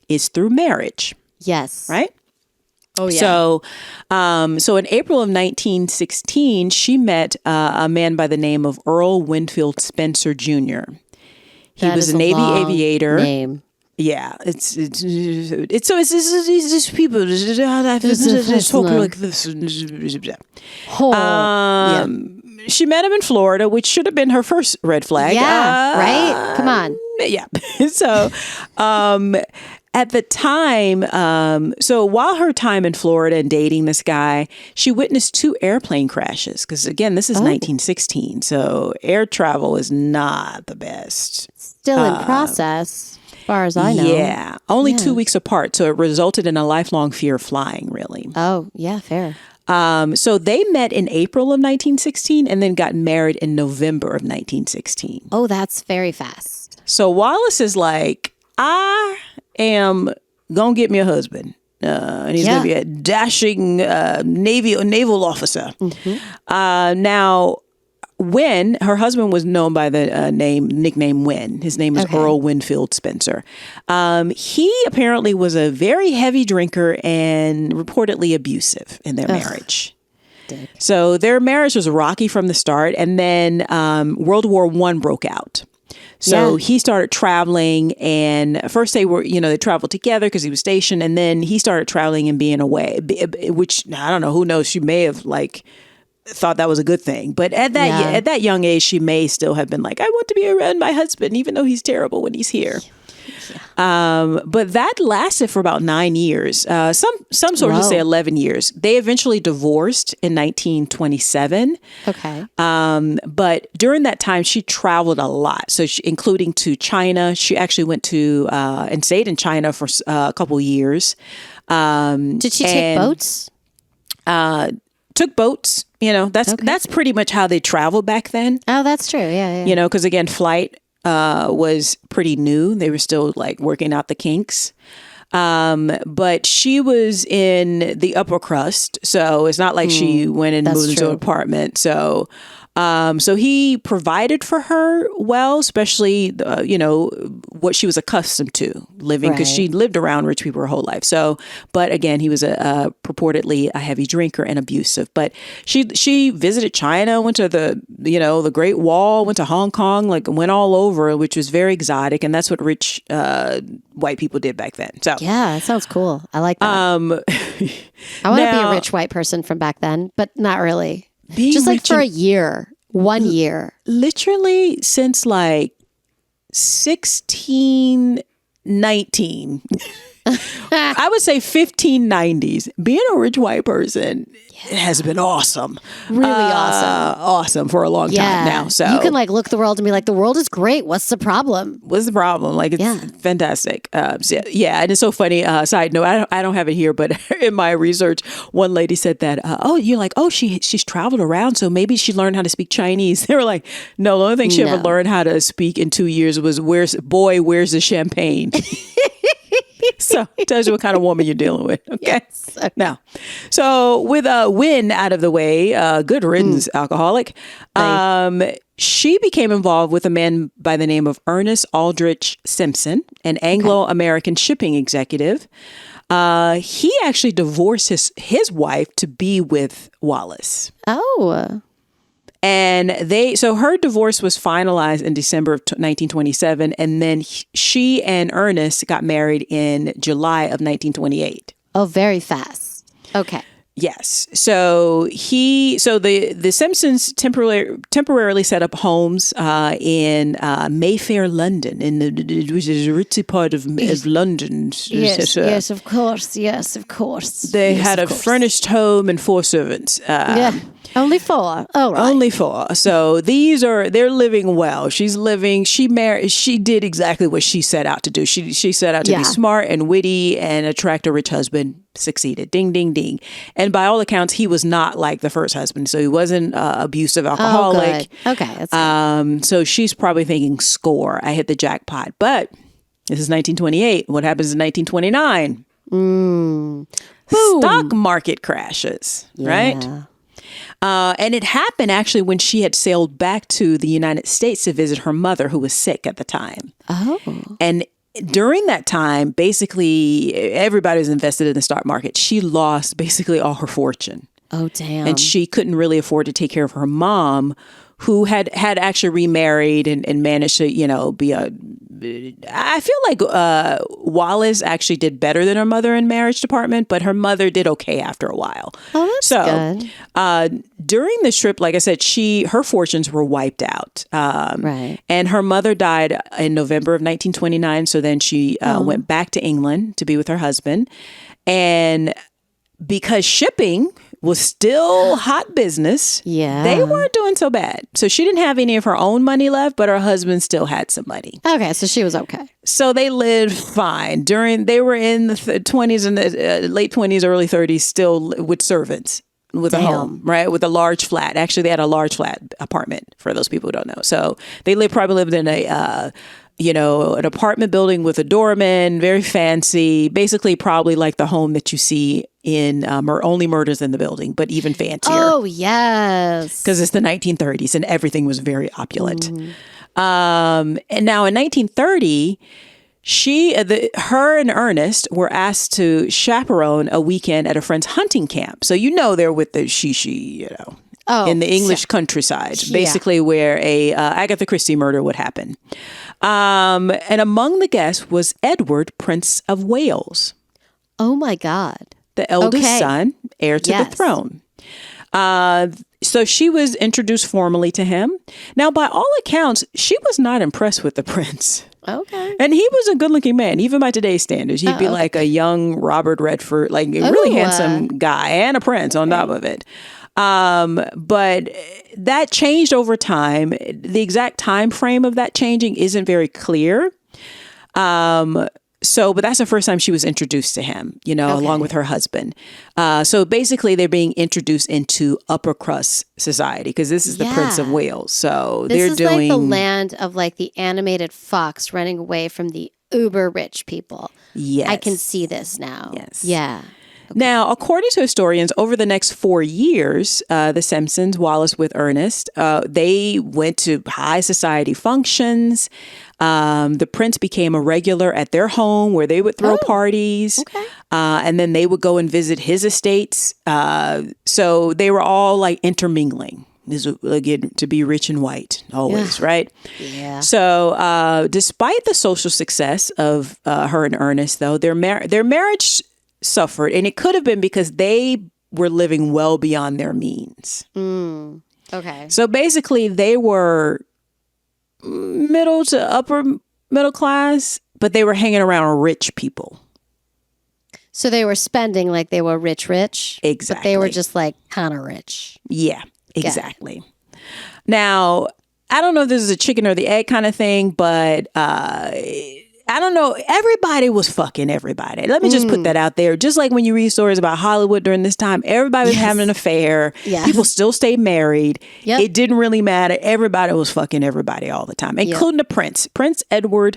is through marriage. Yes. Right? Oh, yeah. So in April of 1916, she met a man by the name of Earl Winfield Spencer Jr. He was a Navy aviator. Name. Yeah, it's just people just talk like this. She met him in Florida, which should have been her first red flag. Yeah, right? Come on. Yeah. So, at the time, so while her time in Florida and dating this guy, she witnessed 2 airplane crashes. Because again, this is 1916, so air travel is not the best. Still in process. As far as I know. Yeah. Only 2 weeks apart. So it resulted in a lifelong fear of flying, really. Oh, yeah, fair. So they met in April of 1916 and then got married in November of 1916. Oh, that's very fast. So Wallis is like, I am going to get me a husband. And he's going to be a dashing naval officer. Mm-hmm. Now, Wynn, her husband was known by the nickname Wynn. His name is Earl Winfield Spencer. He apparently was a very heavy drinker and reportedly abusive in their marriage. So their marriage was rocky from the start. And then World War I broke out. So he started traveling, and first they were, they traveled together because he was stationed. And then he started traveling and being away, which I don't know, who knows, she may have thought that was a good thing. But at that young age, she may still have been like, I want to be around my husband, even though he's terrible when he's here. But that lasted for about 9 years. Some sources say 11 years. They eventually divorced in 1927. Okay. But during that time, she traveled a lot. So including to China. She actually went to and stayed in China for a couple years. Did she take boats? Took boats. That's pretty much how they traveled back then. Oh, that's true. Yeah. Because again, flight was pretty new. They were still working out the kinks. But she was in the upper crust. So it's not like she went and moved into an apartment. So he provided for her well, especially, what she was accustomed to living, because she lived around rich people her whole life. So, but again, he was purportedly a heavy drinker and abusive. But she visited China, went to the Great Wall, went to Hong Kong, went all over, which was very exotic. And that's what rich white people did back then. So yeah, that sounds cool. I like that. I want to be a rich white person from back then, but not really. Just for a year, 1 year. Literally since 1619. I would say 1590s. Being a rich white person has been awesome. Really awesome. Awesome for a long time now. So you can look at the world and be like, the world is great. What's the problem? What's the problem? It's fantastic. And it's so funny. Side note, I don't have it here, but in my research, one lady said that, she's traveled around, so maybe she learned how to speak Chinese. They were like, no, the only thing she ever learned how to speak in 2 years was, where's the champagne? So it tells you what kind of woman you're dealing with. Okay. Yes. Now, so with Wynn out of the way, good riddance, alcoholic, she became involved with a man by the name of Ernest Aldrich Simpson, an Anglo-American shipping executive. He actually divorced his wife to be with Wallis. Oh. And her divorce was finalized in December of 1927. And then she and Ernest got married in July of 1928. Oh, very fast. Okay. Yes. So the Simpsons temporarily set up homes in Mayfair, London, which is a ritzy part of London. Yes, of course. Yes, of course. They had a furnished home and 4 servants. Only 4. Oh, right. Only 4. So they're living well. She did exactly what she set out to do. She set out to be smart and witty and attract a rich husband. Succeeded. Ding, ding, ding. And by all accounts, he was not like the first husband. So he wasn't abusive alcoholic. Oh, good. Okay. That's good. So she's probably thinking, score, I hit the jackpot. But this is 1928. What happens in 1929? Boom. Stock market crashes, right? And it happened actually when she had sailed back to the United States to visit her mother, who was sick at the time. Oh. And during that time, basically, everybody was invested in the stock market. She lost basically all her fortune. Oh, damn. And she couldn't really afford to take care of her mom, who had actually remarried and managed to, be I feel like Wallis actually did better than her mother in marriage department, but her mother did okay after a while. Oh, that's good. During this trip, like I said, her fortunes were wiped out. Right. And her mother died in November of 1929. So then she went back to England to be with her husband. And because shipping was still hot business. Yeah. They weren't doing so bad. So she didn't have any of her own money left, but her husband still had some money. Okay, so she was okay. So they lived fine. They were in the 20s and the late 20s, early 30s, still with servants, with a home, right? With a large flat. Actually, they had a large flat apartment, for those people who don't know. So they probably lived in an apartment building with a doorman, very fancy, basically probably like the home that you see in Only Murders in the Building, but even fancier. Oh, yes. Because it's the 1930s and everything was very opulent. And now in 1930, her and Ernest were asked to chaperone a weekend at a friend's hunting camp. So they're with the shishi, in the English countryside, basically where a Agatha Christie murder would happen. And among the guests was Edward, Prince of Wales. Oh my God. The eldest son, heir to the throne. So she was introduced formally to him. Now, by all accounts, she was not impressed with the prince. Okay. And he was a good-looking man, even by today's standards. He'd be like a young Robert Redford, like a really handsome guy and a prince on top of it. But that changed over time. The exact time frame of that changing isn't very clear. But that's the first time she was introduced to him, along with her husband. So basically they're being introduced into upper crust society because this is the Prince of Wales. So this is like the land of like the animated fox running away from the uber rich people. Yes. I can see this now. Yes. Yeah. Okay. Now, according to historians, over the next 4 years, the Simpsons, Wallis with Ernest, they went to high society functions. The prince became a regular at their home where they would throw parties. Okay. And then they would go and visit his estates. So they were all like intermingling. This was, again, to be rich and white always, right? Yeah. So despite the social success of her and Ernest, though, their marriage suffered, and it could have been because they were living well beyond their means. Okay. So basically, they were middle to upper middle class, but they were hanging around rich people. So they were spending like they were rich. Exactly. But they were just like kind of rich. Yeah, exactly. Now, I don't know if this is a chicken or the egg kind of thing, but I don't know. Everybody was fucking everybody. Let me just put that out there. Just like when you read stories about Hollywood during this time, everybody was having an affair. Yeah. People still stayed married. Yep. It didn't really matter. Everybody was fucking everybody all the time, including the prince. Prince Edward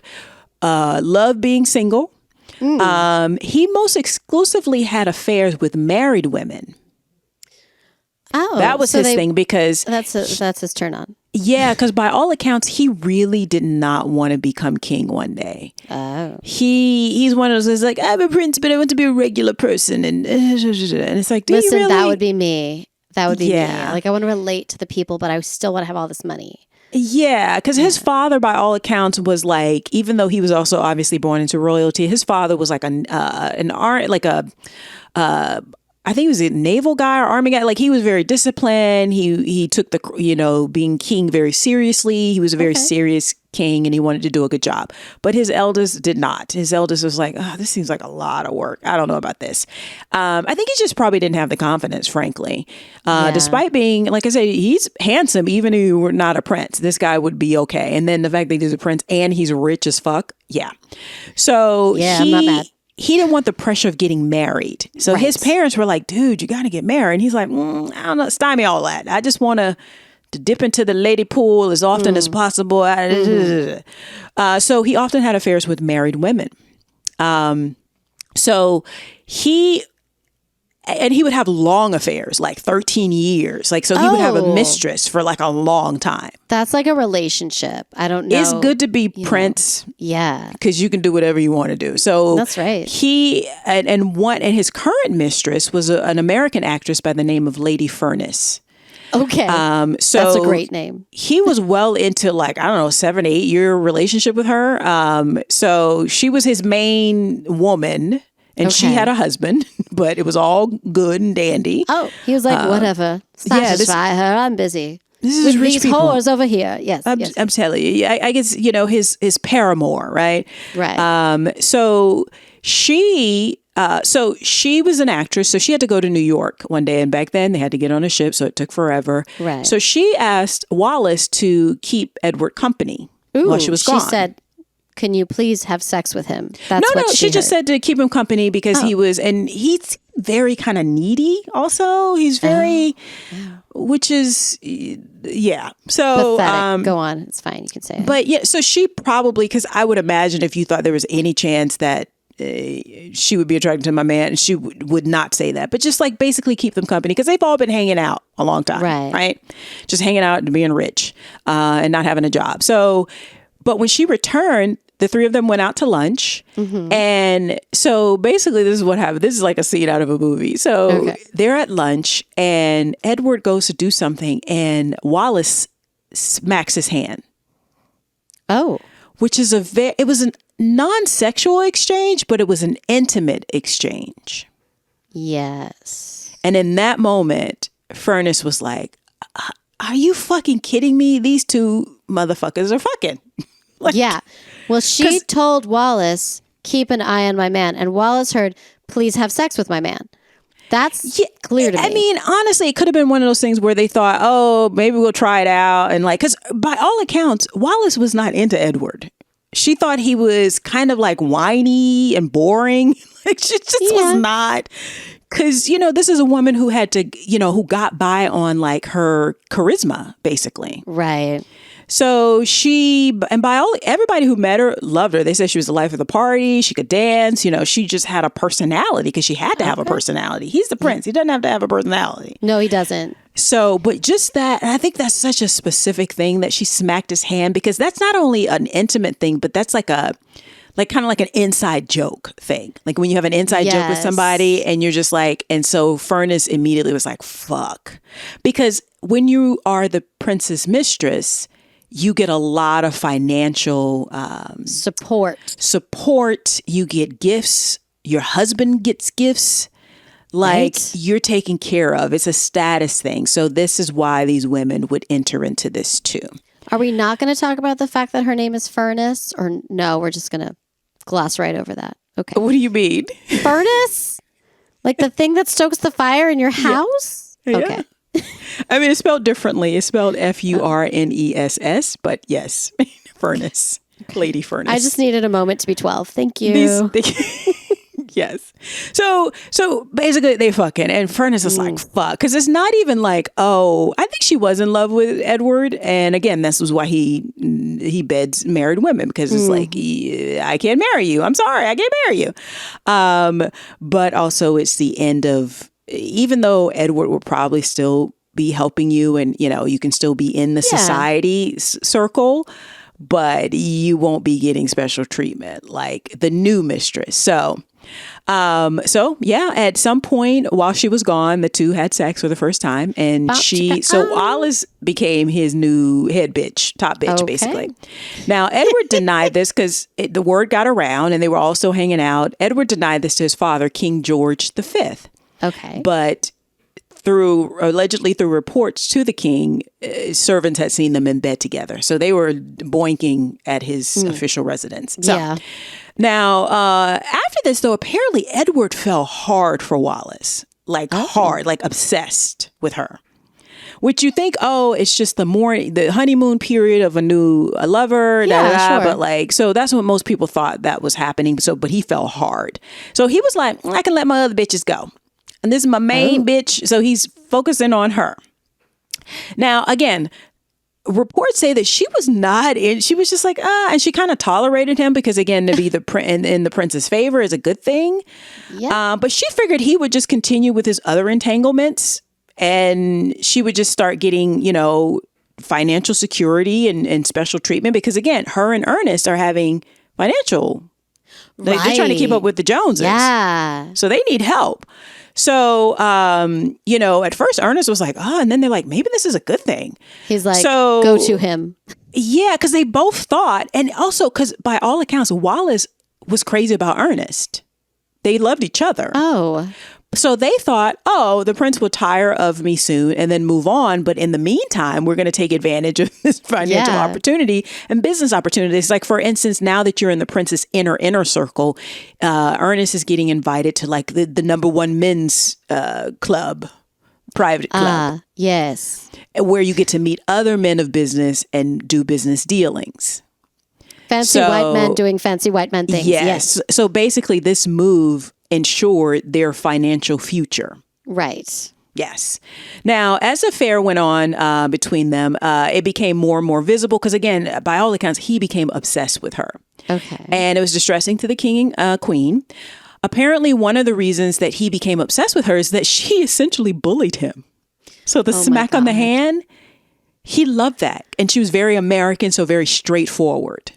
loved being single. He most exclusively had affairs with married women. Oh, that was his thing because that's his turn on. Yeah, because by all accounts, he really did not want to become king one day. Oh, he's one of those who's like, I'm a prince, but I want to be a regular person, and it's like, listen, you really? That would be me. That would be me. Like I want to relate to the people, but I still want to have all this money. Yeah, because his father, by all accounts, was like, even though he was also obviously born into royalty, his father was like I think he was a naval guy or army guy. Like he was very disciplined. He took the, being king very seriously. He was a very serious king and he wanted to do a good job. But his eldest did not. His eldest was like, oh, this seems like a lot of work. I don't know about this. I think he just probably didn't have the confidence, frankly. Despite being, like I said, he's handsome, even if he were not a prince. This guy would be okay. And then the fact that he's a prince and he's rich as fuck. Yeah. So I'm not mad. He didn't want the pressure of getting married. So his parents were like, dude, you got to get married. And he's like, I don't know, stymie all that. I just want to dip into the lady pool as often as possible. So he often had affairs with married women. So he would have long affairs, like 13 years. Like, so he would have a mistress for like a long time. That's like a relationship. I don't know. It's good to be prince. Yeah. Because you can do whatever you want to do. So that's right. He, and his current mistress was an American actress by the name of Lady Furness. Okay. So that's a great name. He was well into 7 8 year relationship with her. So she was his main woman. And she had a husband, but it was all good and dandy. Oh, he was like, whatever. Satisfy her. I'm busy. This is with rich these people. Whores over here. Yes. I'm telling you. I guess, his paramour, right? Right. So she was an actress. So she had to go to New York one day. And back then they had to get on a ship. So it took forever. Right. So she asked Wallis to keep Edward company while she was gone. She said, can you please have sex with him? That's no, what she just said to keep him company because he's very kind of needy also. He's very, which is, So, pathetic. Go on. It's fine. You can say it. But so she probably, because I would imagine if you thought there was any chance that she would be attracted to my man, and she would not say that, but just like basically keep them company because they've all been hanging out a long time, right? Just hanging out and being rich and not having a job. So, but when she returned, the three of them went out to lunch. And so basically this is what happened. This is like a scene out of a movie. So they're at lunch and Edward goes to do something and Wallis smacks his hand. Oh. Which is it was a non-sexual exchange, but it was an intimate exchange. Yes. And in that moment, Furnace was like, are you fucking kidding me? These two motherfuckers are fucking. Like, yeah. Well, she told Wallis, keep an eye on my man. And Wallis heard, please have sex with my man. That's clear to me. I mean, honestly, it could have been one of those things where they thought, oh, maybe we'll try it out. And like, because by all accounts, Wallis was not into Edward. She thought he was kind of like whiny and boring. Like, she just was not. Because, this is a woman who had to, who got by on like her charisma, basically. Right. So everybody who met her loved her. They said she was the life of the party. She could dance. She just had a personality because she had to have a personality. He's the prince. He doesn't have to have a personality. No, he doesn't. So, but just that, and I think that's such a specific thing that she smacked his hand because that's not only an intimate thing, but that's like kind of like an inside joke thing. Like when you have an inside joke with somebody and you're just like, and so Furnace immediately was like, fuck. Because when you are the prince's mistress, you get a lot of financial support. You get gifts. Your husband gets gifts. Like you're taken care of. It's a status thing. So this is why these women would enter into this too. Are we not going to talk about the fact that her name is Furnace? Or no, we're just going to gloss right over that. Okay. What do you mean? Furnace? Like the thing that stokes the fire in your house? Yeah. Okay. I mean, it's spelled differently. It's spelled Furness, but yes, Furnace, Lady Furnace. I just needed a moment to be 12. Thank you. Yes. So basically they fucking, and Furnace is like, fuck. Because it's not even like, oh, I think she was in love with Edward. And again, this was why he beds married women because it's like, I can't marry you. I'm sorry. I can't marry you. But also it's the end of, even though Edward will probably still be helping you and, you can still be in the society circle, but you won't be getting special treatment like the new mistress. So at some point while she was gone, the two had sex for the first time and Wallis became his new top bitch, basically. Now, Edward denied this because the word got around and they were all still hanging out. Edward denied this to his father, King George V. Okay. But allegedly through reports to the king, servants had seen them in bed together. So they were boinking at his official residence. So, now, after this, though, apparently Edward fell hard for Wallis. Like hard, like obsessed with her. Which you think, it's just the honeymoon period of a new lover, sure. But so that's what most people thought that was happening. So, but he fell hard. So he was like, I can let my other bitches go. And this is my main bitch. So he's focusing on her. Now, again, reports say that she was not in. She was just like, and she kind of tolerated him because, again, to be in the prince's favor is a good thing. Yeah. But she figured he would just continue with his other entanglements and she would just start getting, financial security and special treatment because, again, her and Ernest are having financial. They're trying to keep up with the Joneses. Yeah. So they need help. So, at first Ernest was like, and then they're like, maybe this is a good thing. He's like, go to him. Yeah, because they both thought, and also because by all accounts, Wallis was crazy about Ernest. They loved each other. Oh. So they thought, the prince will tire of me soon and then move on. But in the meantime, we're going to take advantage of this financial opportunity and business opportunities. Like, for instance, now that you're in the prince's inner circle, Ernest is getting invited to like the number one men's private club. Yes. Where you get to meet other men of business and do business dealings. Fancy white men doing fancy white men things. Yes. So basically this move ensured their financial future. Right. Yes. Now, as the affair went on between them, it became more and more visible because, again, by all accounts, he became obsessed with her. Okay. And it was distressing to the king and queen. Apparently, one of the reasons that he became obsessed with her is that she essentially bullied him. So the smack on the hand, he loved that. And she was very American, so very straightforward.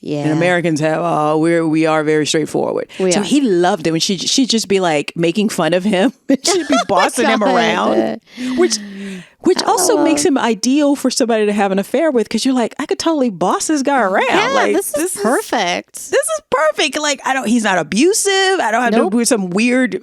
Yeah. And Americans have, we are very straightforward. So he loved it when she'd just be like making fun of him. She'd be bossing him around, which also makes him ideal for somebody to have an affair with. Cause you're like, I could totally boss this guy around. Yeah, like, this is perfect. This is perfect. Like, he's not abusive. I don't have to do some weird,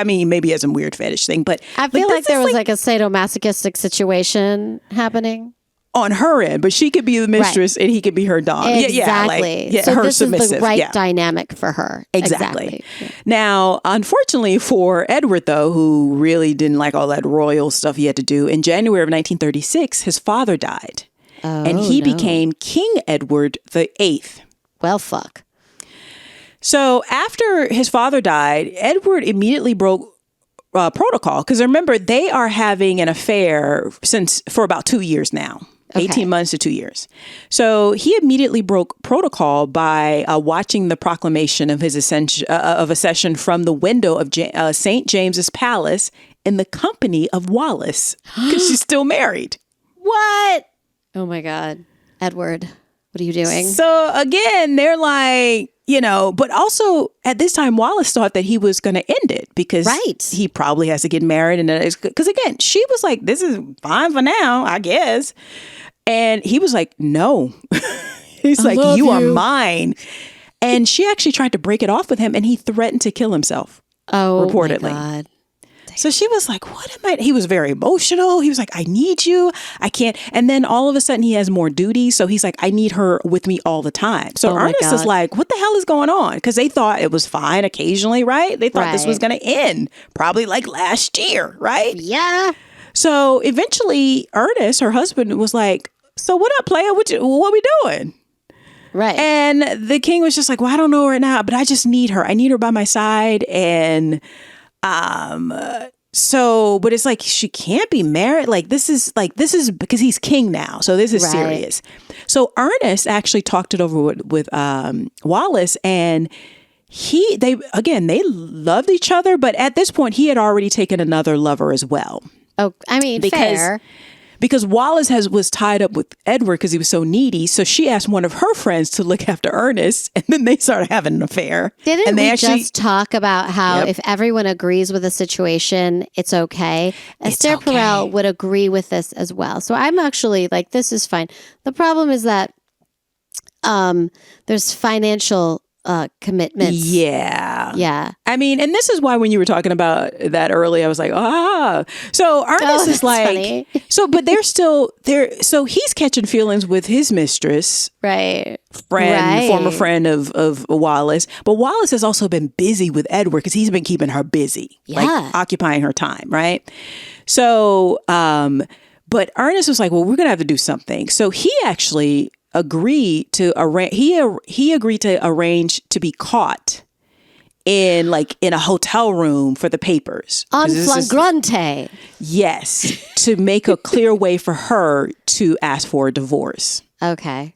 maybe he has some weird fetish thing, but I feel like there was like a sadomasochistic situation happening. On her end, but she could be the mistress and he could be her dom. Exactly. So her this submissive. Is the right dynamic for her. Exactly. Yeah. Now, unfortunately for Edward, though, who really didn't like all that royal stuff he had to do, in January of 1936, his father died. And he became King Edward VIII. Well, fuck. So after his father died, Edward immediately broke protocol. Because remember, they are having an affair for about 2 years now. 18 months to 2 years. So he immediately broke protocol by watching the proclamation of his accession from the window of St. James's Palace in the company of Wallis, because she's still married. What? Oh my God. Edward, what are you doing? So again, they're like, but also at this time, Wallis thought that he was going to end it because he probably has to get married. And because again, she was like, this is fine for now, I guess. And he was like, no. He's like, you are mine. And she actually tried to break it off with him and he threatened to kill himself. Oh, reportedly. My God. So she was like, what am I? He was very emotional. He was like, I need you. I can't. And then all of a sudden he has more duties. So he's like, I need her with me all the time. So Ernest is like, what the hell is going on? Because they thought it was fine occasionally, right? They thought this was going to end probably like last year, right? Yeah. So eventually Ernest, her husband, was like, so what up, player? What we doing? Right. And the king was just like, well, I don't know right now, but I just need her. I need her by my side. And so, but it's like, she can't be married. Like, this is because he's king now. So this is serious. So Ernest actually talked it over with Wallis, and they loved each other. But at this point, he had already taken another lover as well. Oh, fair. Because Wallis was tied up with Edward because he was so needy. So she asked one of her friends to look after Ernest, and then they started having an affair. Didn't we just talk about how if everyone agrees with a situation, it's okay? Esther Perel would agree with this as well. So I'm actually like, this is fine. The problem is that there's financial commitments. Yeah. And this is why when you were talking about that earlier, I was like, So Ernest is like, funny. But they're still there. So he's catching feelings with his mistress, former friend of Wallis. But Wallis has also been busy with Edward because he's been keeping her busy, like occupying her time, right? So, but Ernest was like, well, we're gonna have to do something. So he actually agreed to arrange. He agreed to arrange to be caught in a hotel room for the papers. En flagrante. Yes, to make a clear way for her to ask for a divorce. Okay.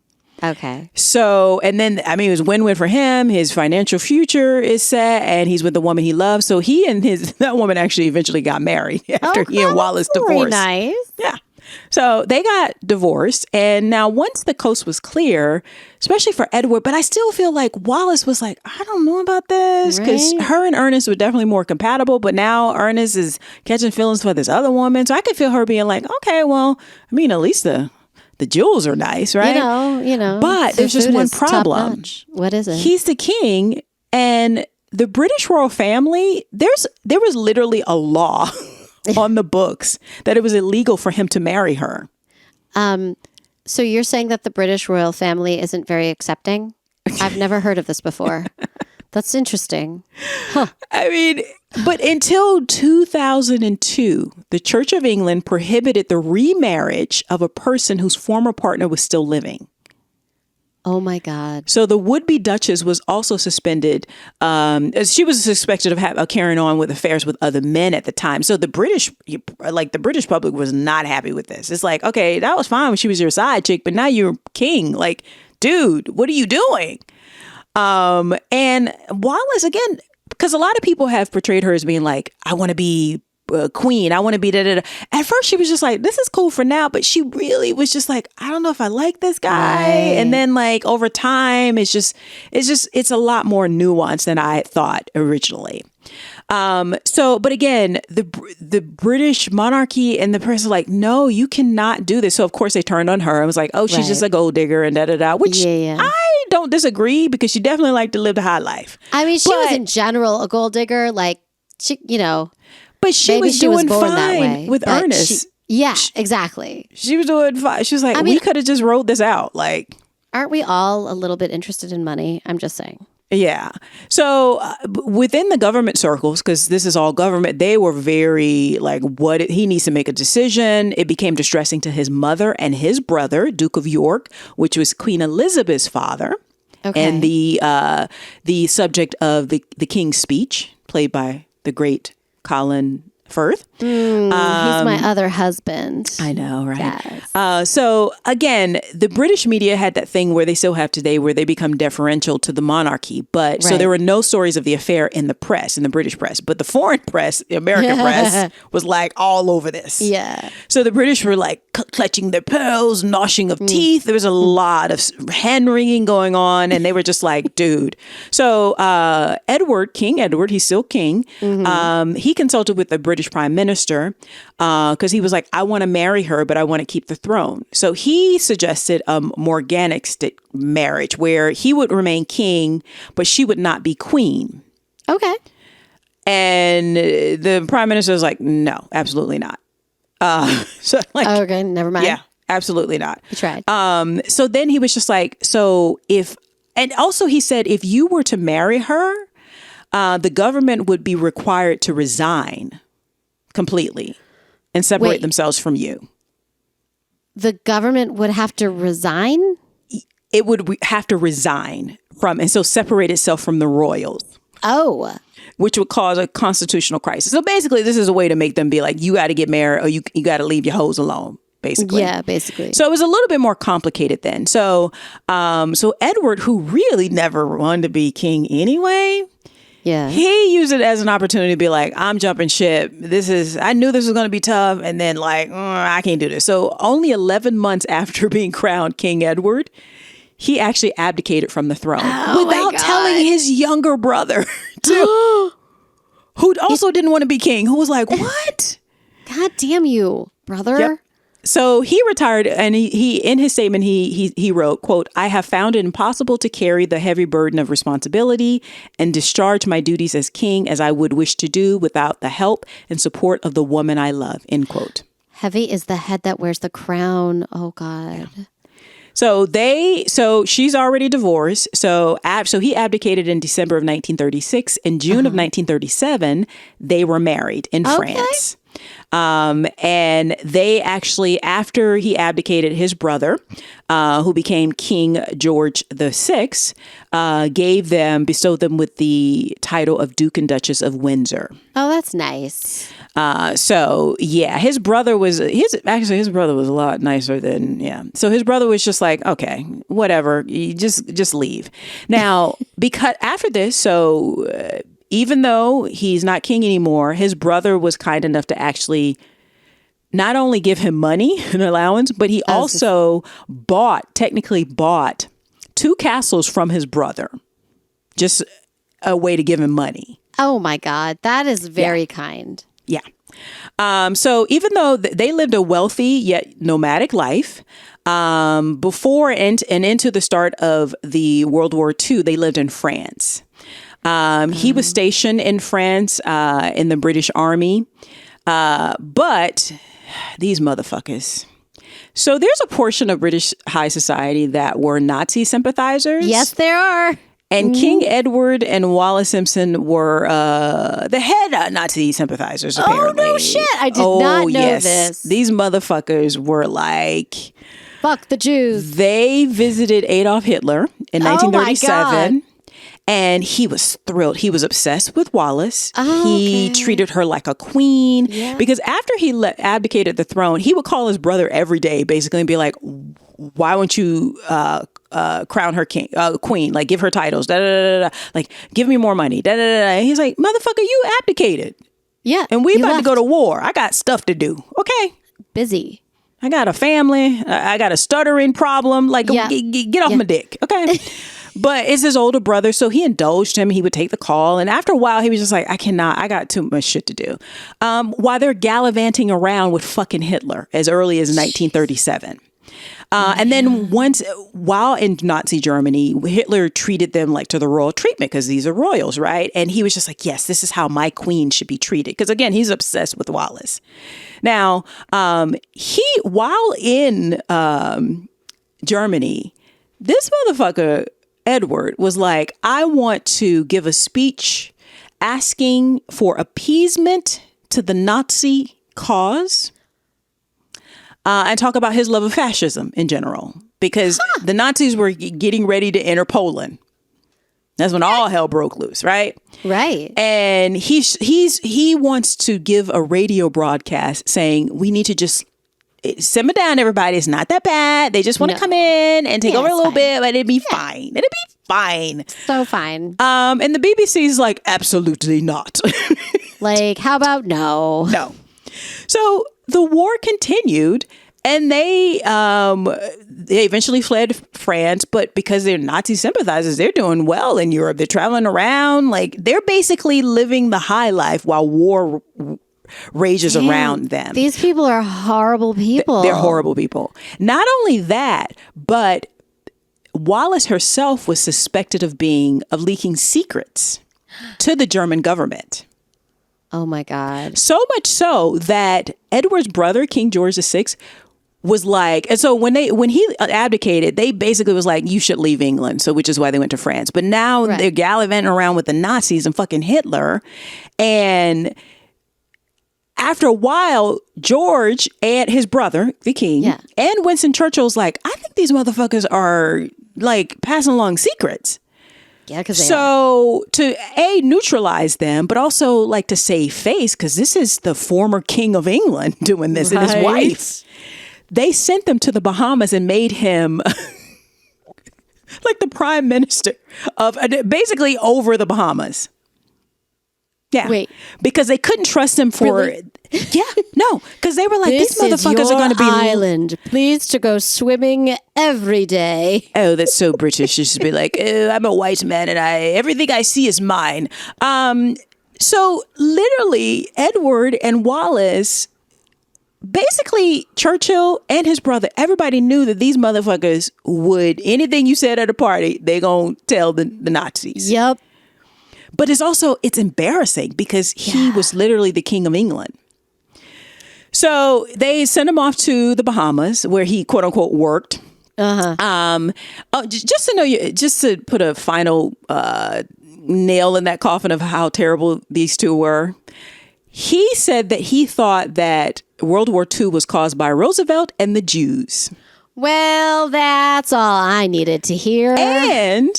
So, and then, it was win-win for him. His financial future is set and he's with the woman he loves. So he and that woman actually eventually got married after he and Wallis divorced. Nice. Yeah. So they got divorced. And now once the coast was clear, especially for Edward, but I still feel like Wallis was like, I don't know about this, because her and Ernest were definitely more compatible. But now Ernest is catching feelings for this other woman. So I could feel her being like, okay, well, at least the jewels are nice, right? You know. But there's just one problem. What is it? He's the king, and the British royal family, there was literally a law on the books that it was illegal for him to marry her. So you're saying that the British royal family isn't very accepting? I've never heard of this before. That's interesting. Huh. But until 2002, the Church of England prohibited the remarriage of a person whose former partner was still living. Oh my God. So the would-be Duchess was also suspended. As she was suspected of carrying on with affairs with other men at the time. So the British public was not happy with this. It's like, okay, that was fine when she was your side chick, but now you're king. Like, dude, what are you doing? And Wallis, again, because a lot of people have portrayed her as being like, I want to be queen. I want to be da-da-da. At first she was just like, this is cool for now, but she really was just like, I don't know if I like this guy. Right. And then like over time, it's a lot more nuanced than I thought originally. But again, the British monarchy and the press are like, no, you cannot do this. So of course they turned on her and was like, oh, she's just a gold digger and da-da-da, which I don't disagree, because she definitely liked to live the high life. I mean, she was in general a gold digger, like, she, but she was doing fine with Ernest. Exactly. She was doing fine. She was like, we could have just wrote this out. Like, aren't we all a little bit interested in money? I'm just saying. Yeah. So within the government circles, because this is all government, they were very like, he needs to make a decision. It became distressing to his mother and his brother, Duke of York, which was Queen Elizabeth's father. Okay. And the subject of the King's Speech, played by the great Colin Firth. He's my other husband. I know, right? Yes. So again, the British media had that thing where they still have today, where they become deferential to the monarchy. But so there were no stories of the affair in the press, in the British press. But the foreign press, the American press, was like all over this. Yeah. So the British were like clutching their pearls, gnashing of teeth. There was a lot of hand wringing going on, and they were just like, dude. So King Edward, he's still king. Mm-hmm. He consulted with the British Prime Minister because he was like, I want to marry her, but I want to keep the throne. So he suggested a morganatic marriage where he would remain king, but she would not be queen. Okay. And the prime minister was like, no, absolutely not. So like, okay, never mind. Yeah, absolutely not. He tried. So then he was just like, and also he said, if you were to marry her, the government would be required to resign completely and separate themselves from you. The government would have to resign? It would have to resign from, and so separate itself from the royals. Oh. Which would cause a constitutional crisis. So basically, this is a way to make them be like, you got to get married or you got to leave your hoes alone, basically. Yeah, basically. So it was a little bit more complicated then. So Edward, who really never wanted to be king anyway, he used it as an opportunity to be like, I'm jumping ship. I knew this was going to be tough. And then like, I can't do this. So only 11 months after being crowned King Edward, he actually abdicated from the throne without telling his younger brother, who also didn't want to be king, who was like, what? God damn you, brother. Yep. So he retired, and he in his statement, he wrote, quote, I have found it impossible to carry the heavy burden of responsibility and discharge my duties as king as I would wish to do without the help and support of the woman I love, end quote. Heavy is the head that wears the crown. Oh, God. Yeah. So she's already divorced. So he abdicated in December of 1936. In June of 1937, they were married in France. And they actually, after he abdicated, his brother, who became King George VI, bestowed them with the title of Duke and Duchess of Windsor. Oh, that's nice. His brother was a lot nicer than, So his brother was just like, okay, whatever, you just leave. Now, because after this, even though he's not king anymore, his brother was kind enough to actually not only give him money, an allowance, but he also technically bought 2 castles from his brother. Just a way to give him money. Oh my God. That is very kind. Yeah. So even though they lived a wealthy yet nomadic life, before and into the start of the World War II, they lived in France. He was stationed in France in the British Army. But these motherfuckers. So there's a portion of British high society that were Nazi sympathizers. Yes, there are. And King Edward and Wallis Simpson were the head Nazi sympathizers, apparently. Oh, no shit. I did not know this. These motherfuckers were like, Fuck the Jews. They visited Adolf Hitler in 1937. And he was thrilled. He was obsessed with Wallis. He treated her like a queen. Yeah. Because after he abdicated the throne, he would call his brother every day, basically, and be like, why won't you crown her queen? Like, give her titles. Da, da, da, da. Like, give me more money. Da, da, da, da. And he's like, motherfucker, you abdicated. Yeah. And we about to go to war. I got stuff to do. Okay. Busy. I got a family. I got a stuttering problem. Like, get off my dick. Okay. But it's his older brother, so he indulged him. He would take the call. And after a while, he was just like, I got too much shit to do. While they're gallivanting around with fucking Hitler as early as 1937. And then while in Nazi Germany, Hitler treated them like to the royal treatment because these are royals, right? And he was just like, yes, this is how my queen should be treated. Because again, he's obsessed with Wallis. Now, while in Germany, this motherfucker, Edward, was like, I want to give a speech asking for appeasement to the Nazi cause and talk about his love of fascism in general, because the Nazis were getting ready to enter Poland. That's when all hell broke loose, right? Right. And he wants to give a radio broadcast saying we need to just simmer down, everybody. It's not that bad. They just want to come in and take over a little bit, but it'd be fine. It'd be fine. So fine. And the BBC's like, absolutely not. Like, how about no? No. So the war continued, and they eventually fled France, but because they're Nazi sympathizers, they're doing well in Europe. They're traveling around. Like, they're basically living the high life while war rages around them. These people are horrible people. They're horrible people. Not only that, but Wallis herself was suspected of leaking secrets to the German government. Oh my God. So much so that Edward's brother, King George VI, was like, and so when he abdicated, they basically was like, you should leave England. So which is why they went to France. But now they're gallivanting around with the Nazis and fucking Hitler. And after a while, George and his brother, the king, and Winston Churchill's like, I think these motherfuckers are like passing along secrets. Yeah, because to neutralize them, but also like to save face, because this is the former king of England doing this and his wife. They sent them to the Bahamas and made him like the prime minister of basically over the Bahamas. Yeah. Wait. Because they couldn't trust him for... Really? Yeah. No. Because they were like, these motherfuckers are going to be... island. Please to go swimming every day. Oh, that's so British. You should be like, oh, I'm a white man and everything I see is mine. So literally, Edward and Wallis... Basically, Churchill and his brother, everybody knew that these motherfuckers would... Anything you said at a party, they going to tell the Nazis. Yep. But it's embarrassing because he was literally the king of England. So they sent him off to the Bahamas where he quote unquote worked. Just to put a final nail in that coffin of how terrible these two were. He said that he thought that World War II was caused by Roosevelt and the Jews. Well, that's all I needed to hear. And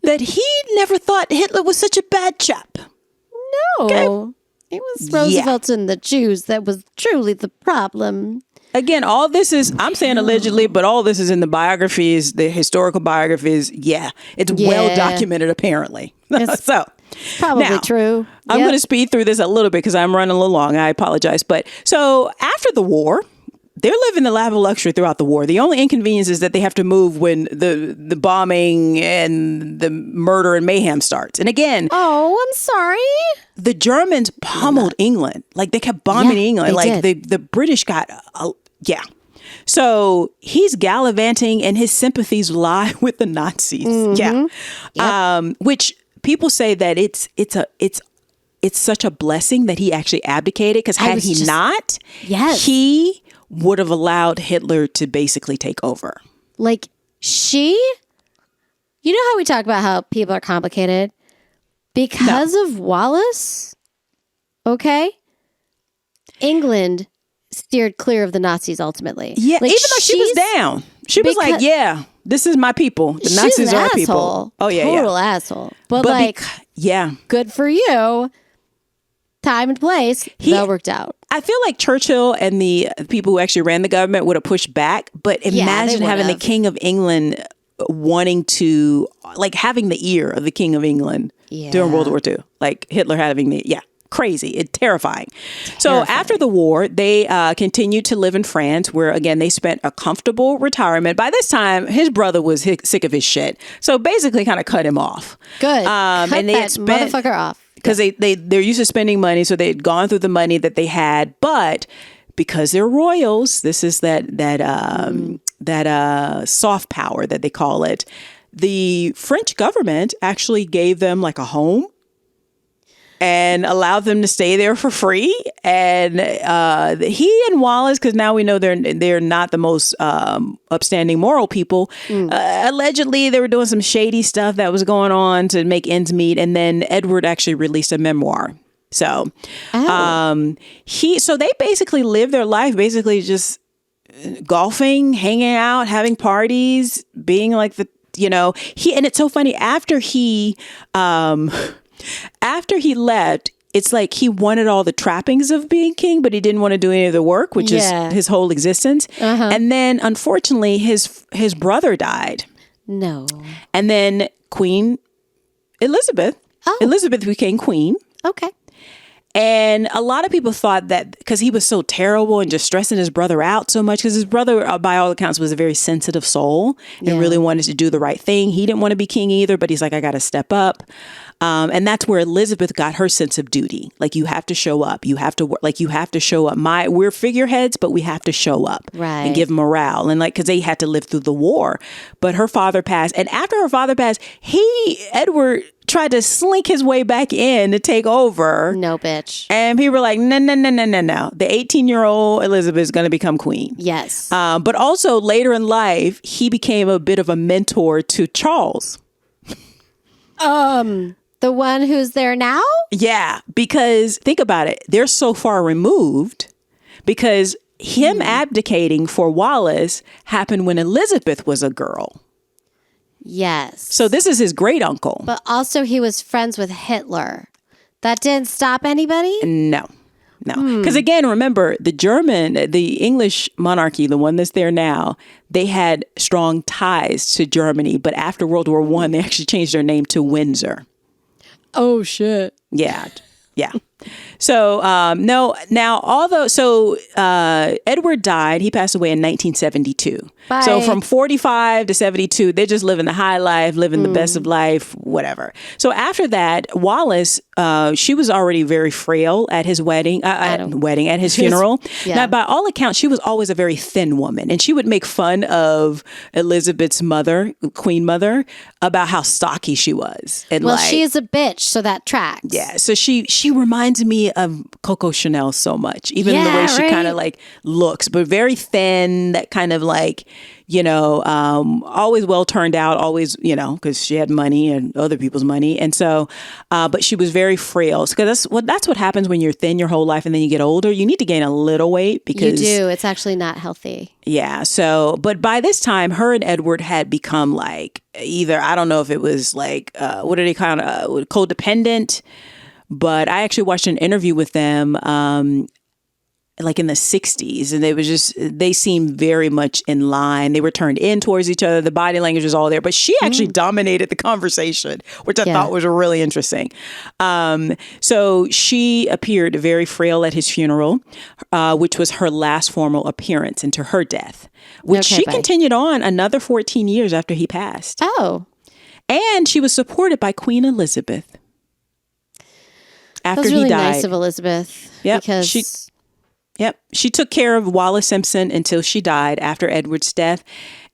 that he never thought Hitler was such a bad chap. No. Okay? It was Roosevelt and the Jews that was truly the problem. Again, all this is, I'm saying allegedly, but all this is in the biographies, the historical biographies. Yeah, it's well documented, apparently. So, probably now, true. I'm going to speed through this a little bit because I'm running a little long. I apologize. But so after the war, they're living the lap of luxury throughout the war. The only inconvenience is that they have to move when the bombing and the murder and mayhem starts. And again, I'm sorry. The Germans pummeled England. Like they kept bombing England. Like the British got, So he's gallivanting and his sympathies lie with the Nazis. Mm-hmm. Yeah. Yep. Which people say that it's such a blessing that he actually abdicated, because had he not, he would have allowed Hitler to basically take over. Like you know how we talk about how people are complicated? Because of Wallis, England steered clear of the Nazis ultimately. Yeah, like even though she was down. She was like, yeah, this is my people. The Nazis are people. Oh, yeah, total asshole. But like, good for you. Time and place, that worked out. I feel like Churchill and the people who actually ran the government would have pushed back. But imagine having the King of England wanting to, like, having the ear of the King of England during World War II. Like Hitler having crazy. It's terrifying. So after the war, they continued to live in France, where, again, they spent a comfortable retirement. By this time, his brother was sick of his shit. So basically kind of cut him off. Good. Cut and they that motherfucker off. Because they're used to spending money, so they had gone through the money that they had. But because they're royals, this is that soft power that they call it. The French government actually gave them like a home and allowed them to stay there for free. And he and Wallis, because now we know they're not the most upstanding moral people. Allegedly, they were doing some shady stuff that was going on to make ends meet. And then Edward actually released a memoir. So, so they basically lived their life, basically just golfing, hanging out, having parties, being like and it's so funny after he left, it's like he wanted all the trappings of being king, but he didn't want to do any of the work, which is his whole existence. And then, unfortunately, his brother died. No. And then Queen Elizabeth became queen. Okay. And a lot of people thought that because he was so terrible and just stressing his brother out so much, because his brother, by all accounts, was a very sensitive soul and really wanted to do the right thing. He didn't want to be king either, but he's like, I got to step up. And that's where Elizabeth got her sense of duty. Like, you have to show up. You have to work. Like, you have to show up. We're figureheads, but we have to show up and give morale. And like, because they had to live through the war. But her father passed. And after her father passed, Edward tried to slink his way back in to take over. No, bitch. And people were like, no. The 18-year-old Elizabeth is going to become queen. Yes. But also later in life, he became a bit of a mentor to Charles. The one who's there now? Yeah, because think about it. They're so far removed because him abdicating for Wallis happened when Elizabeth was a girl. Yes. So this is his great uncle. But also he was friends with Hitler. That didn't stop anybody? No. Because again, remember, the English monarchy, the one that's there now, they had strong ties to Germany. But after World War I, they actually changed their name to Windsor. Oh, shit. Yeah. So, Edward died. He passed away in 1972. Bye. So from 45 to 72, they're just living the high life, living the best of life, whatever. So after that, Wallis, she was already very frail at his at his funeral. Now, by all accounts, she was always a very thin woman. And she would make fun of Elizabeth's mother, Queen Mother, about how stocky she was. And she is a bitch, so that tracks. Yeah. So she reminds me of Coco Chanel so much, even in the way she kind of like looks, but very thin, that kind of like, always well turned out, always, because she had money and other people's money. And so, but she was very frail. Because that's what happens when you're thin your whole life and then you get older. You need to gain a little weight because you do. It's actually not healthy. Yeah. So, but by this time, her and Edward had become like either, I don't know if it was like, what are they kind of codependent? But I actually watched an interview with them like in the 60s, and they seemed very much in line. They were turned in towards each other. The body language was all there, but she actually dominated the conversation, which I thought was really interesting. So she appeared very frail at his funeral, which was her last formal appearance into her death, which she continued on another 14 years after he passed. Oh. And she was supported by Queen Elizabeth. After that was really he died. Nice of Elizabeth. Yep. Because she took care of Wallis Simpson until she died after Edward's death.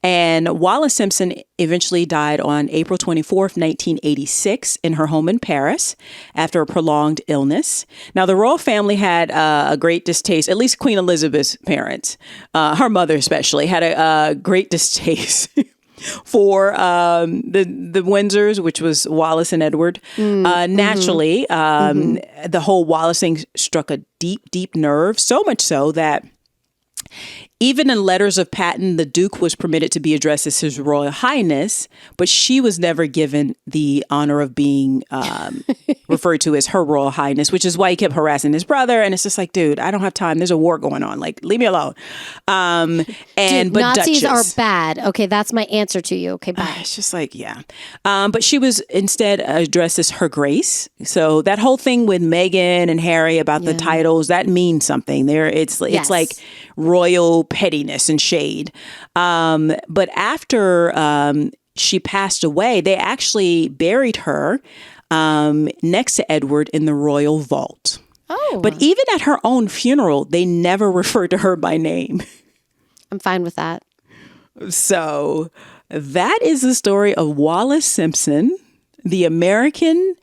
And Wallis Simpson eventually died on April 24th, 1986 in her home in Paris after a prolonged illness. Now, the royal family had a great distaste, at least Queen Elizabeth's parents, her mother especially, had a great distaste for the Windsors, which was Wallis and Edward. Naturally, the whole Wallis thing struck a deep, deep nerve, so much so that Even in letters of patent, the Duke was permitted to be addressed as His Royal Highness, but she was never given the honor of being referred to as Her Royal Highness, which is why he kept harassing his brother. And it's just like, dude, I don't have time. There's a war going on. Like, leave me alone. But Nazis Duchess are bad. Okay, that's my answer to you. Okay, bye. It's just like, yeah. But she was instead addressed as Her Grace. So that whole thing with Meghan and Harry about the titles, that means something. It's like royal pettiness and shade. But after she passed away, they actually buried her next to Edward in the royal vault. Oh. But even at her own funeral, they never referred to her by name. I'm fine with that. So that is the story of Wallis Simpson, the American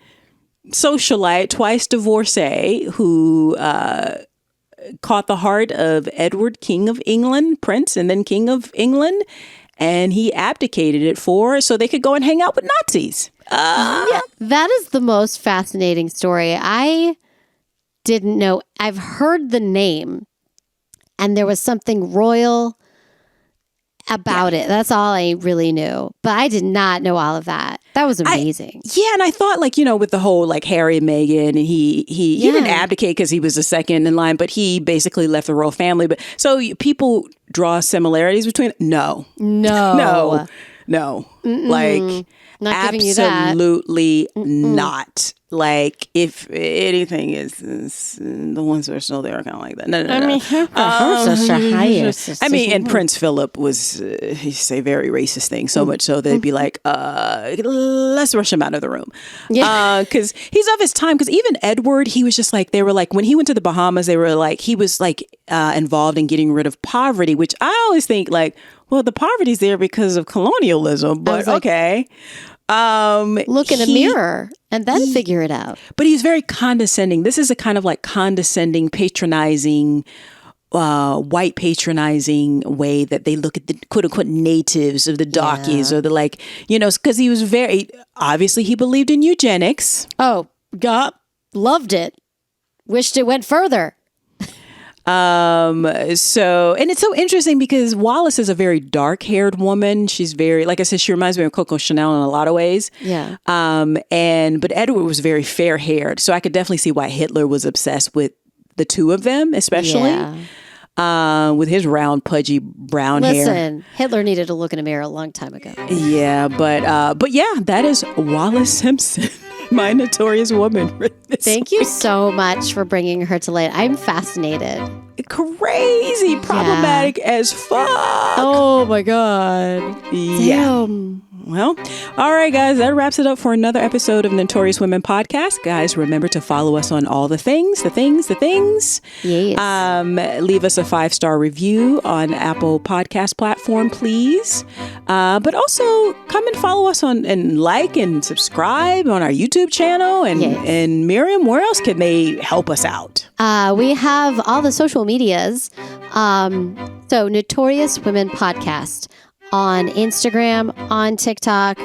socialite, twice divorcee, who caught the heart of Edward, King of England, Prince, and then King of England. And he abdicated it so they could go and hang out with Nazis. Yeah, that is the most fascinating story. I didn't know. I've heard the name, and there was something royal about it. That's all I really knew. But I did not know all of that. That was amazing. And I thought, like, with the whole, like, Harry and Meghan, and he didn't abdicate because he was the second in line, but he basically left the royal family. But so people draw similarities between. No. Like, not giving you that. Absolutely not. Like, if anything is the ones that are still there are kind of like that. No. I mean, and Prince Philip was, he say very racist things, so much so they'd be like, let's rush him out of the room. Yeah. Because he's of his time. Because even Edward, he was just like, they were like, when he went to the Bahamas, they were like, he was like involved in getting rid of poverty, which I always think like, well, the poverty's there because of colonialism, but okay. Look in a mirror and then figure it out. But he's very condescending. This is a kind of like condescending, patronizing, white patronizing way that they look at the quote unquote natives of the darkies or the like, because he was obviously he believed in eugenics. Oh, God, loved it. Wished it went further. And it's so interesting because Wallis is a very dark-haired woman. She's very, like I said, she reminds me of Coco Chanel in a lot of ways. Yeah. But Edward was very fair-haired, so I could definitely see why Hitler was obsessed with the two of them, especially with his round, pudgy brown hair. Listen, Hitler needed to look in a mirror a long time ago. Yeah, but yeah, that is Wallis Simpson. My notorious woman. Thank you so much for bringing her to light. I'm fascinated. Crazy, problematic as fuck. Oh my God. Yeah. Damn. Well, all right, guys, that wraps it up for another episode of Notorious Women Podcast. Guys, remember to follow us on all the things. Yes. Leave us a 5-star review on Apple Podcast platform, please. But also come and follow us and like and subscribe on our YouTube channel. And Miriam, where else can they help us out? We have all the social medias. So Notorious Women Podcast on Instagram, on TikTok.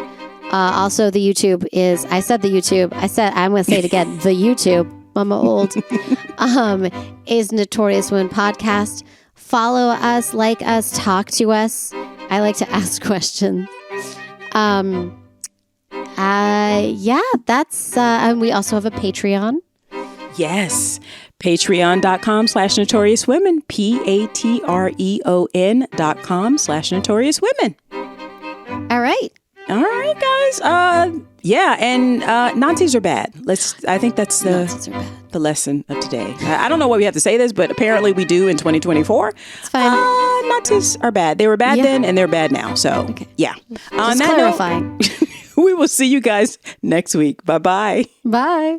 Also, the YouTube is, I'm going to say it again, the YouTube, I'm old, is Notorious Women Podcast. Follow us, like us, talk to us. I like to ask questions. That's, and we also have a Patreon. Yes. Patreon.com/notoriouswomen. patreon.com/notoriouswomen. All right, guys. And Nazis are bad. I think that's the lesson of today. I don't know why we have to say this, but apparently we do in 2024. It's fine. Nazis are bad. They were bad then and they're bad now. So, yeah. Just clarifying. We will see you guys next week. Bye-bye. Bye.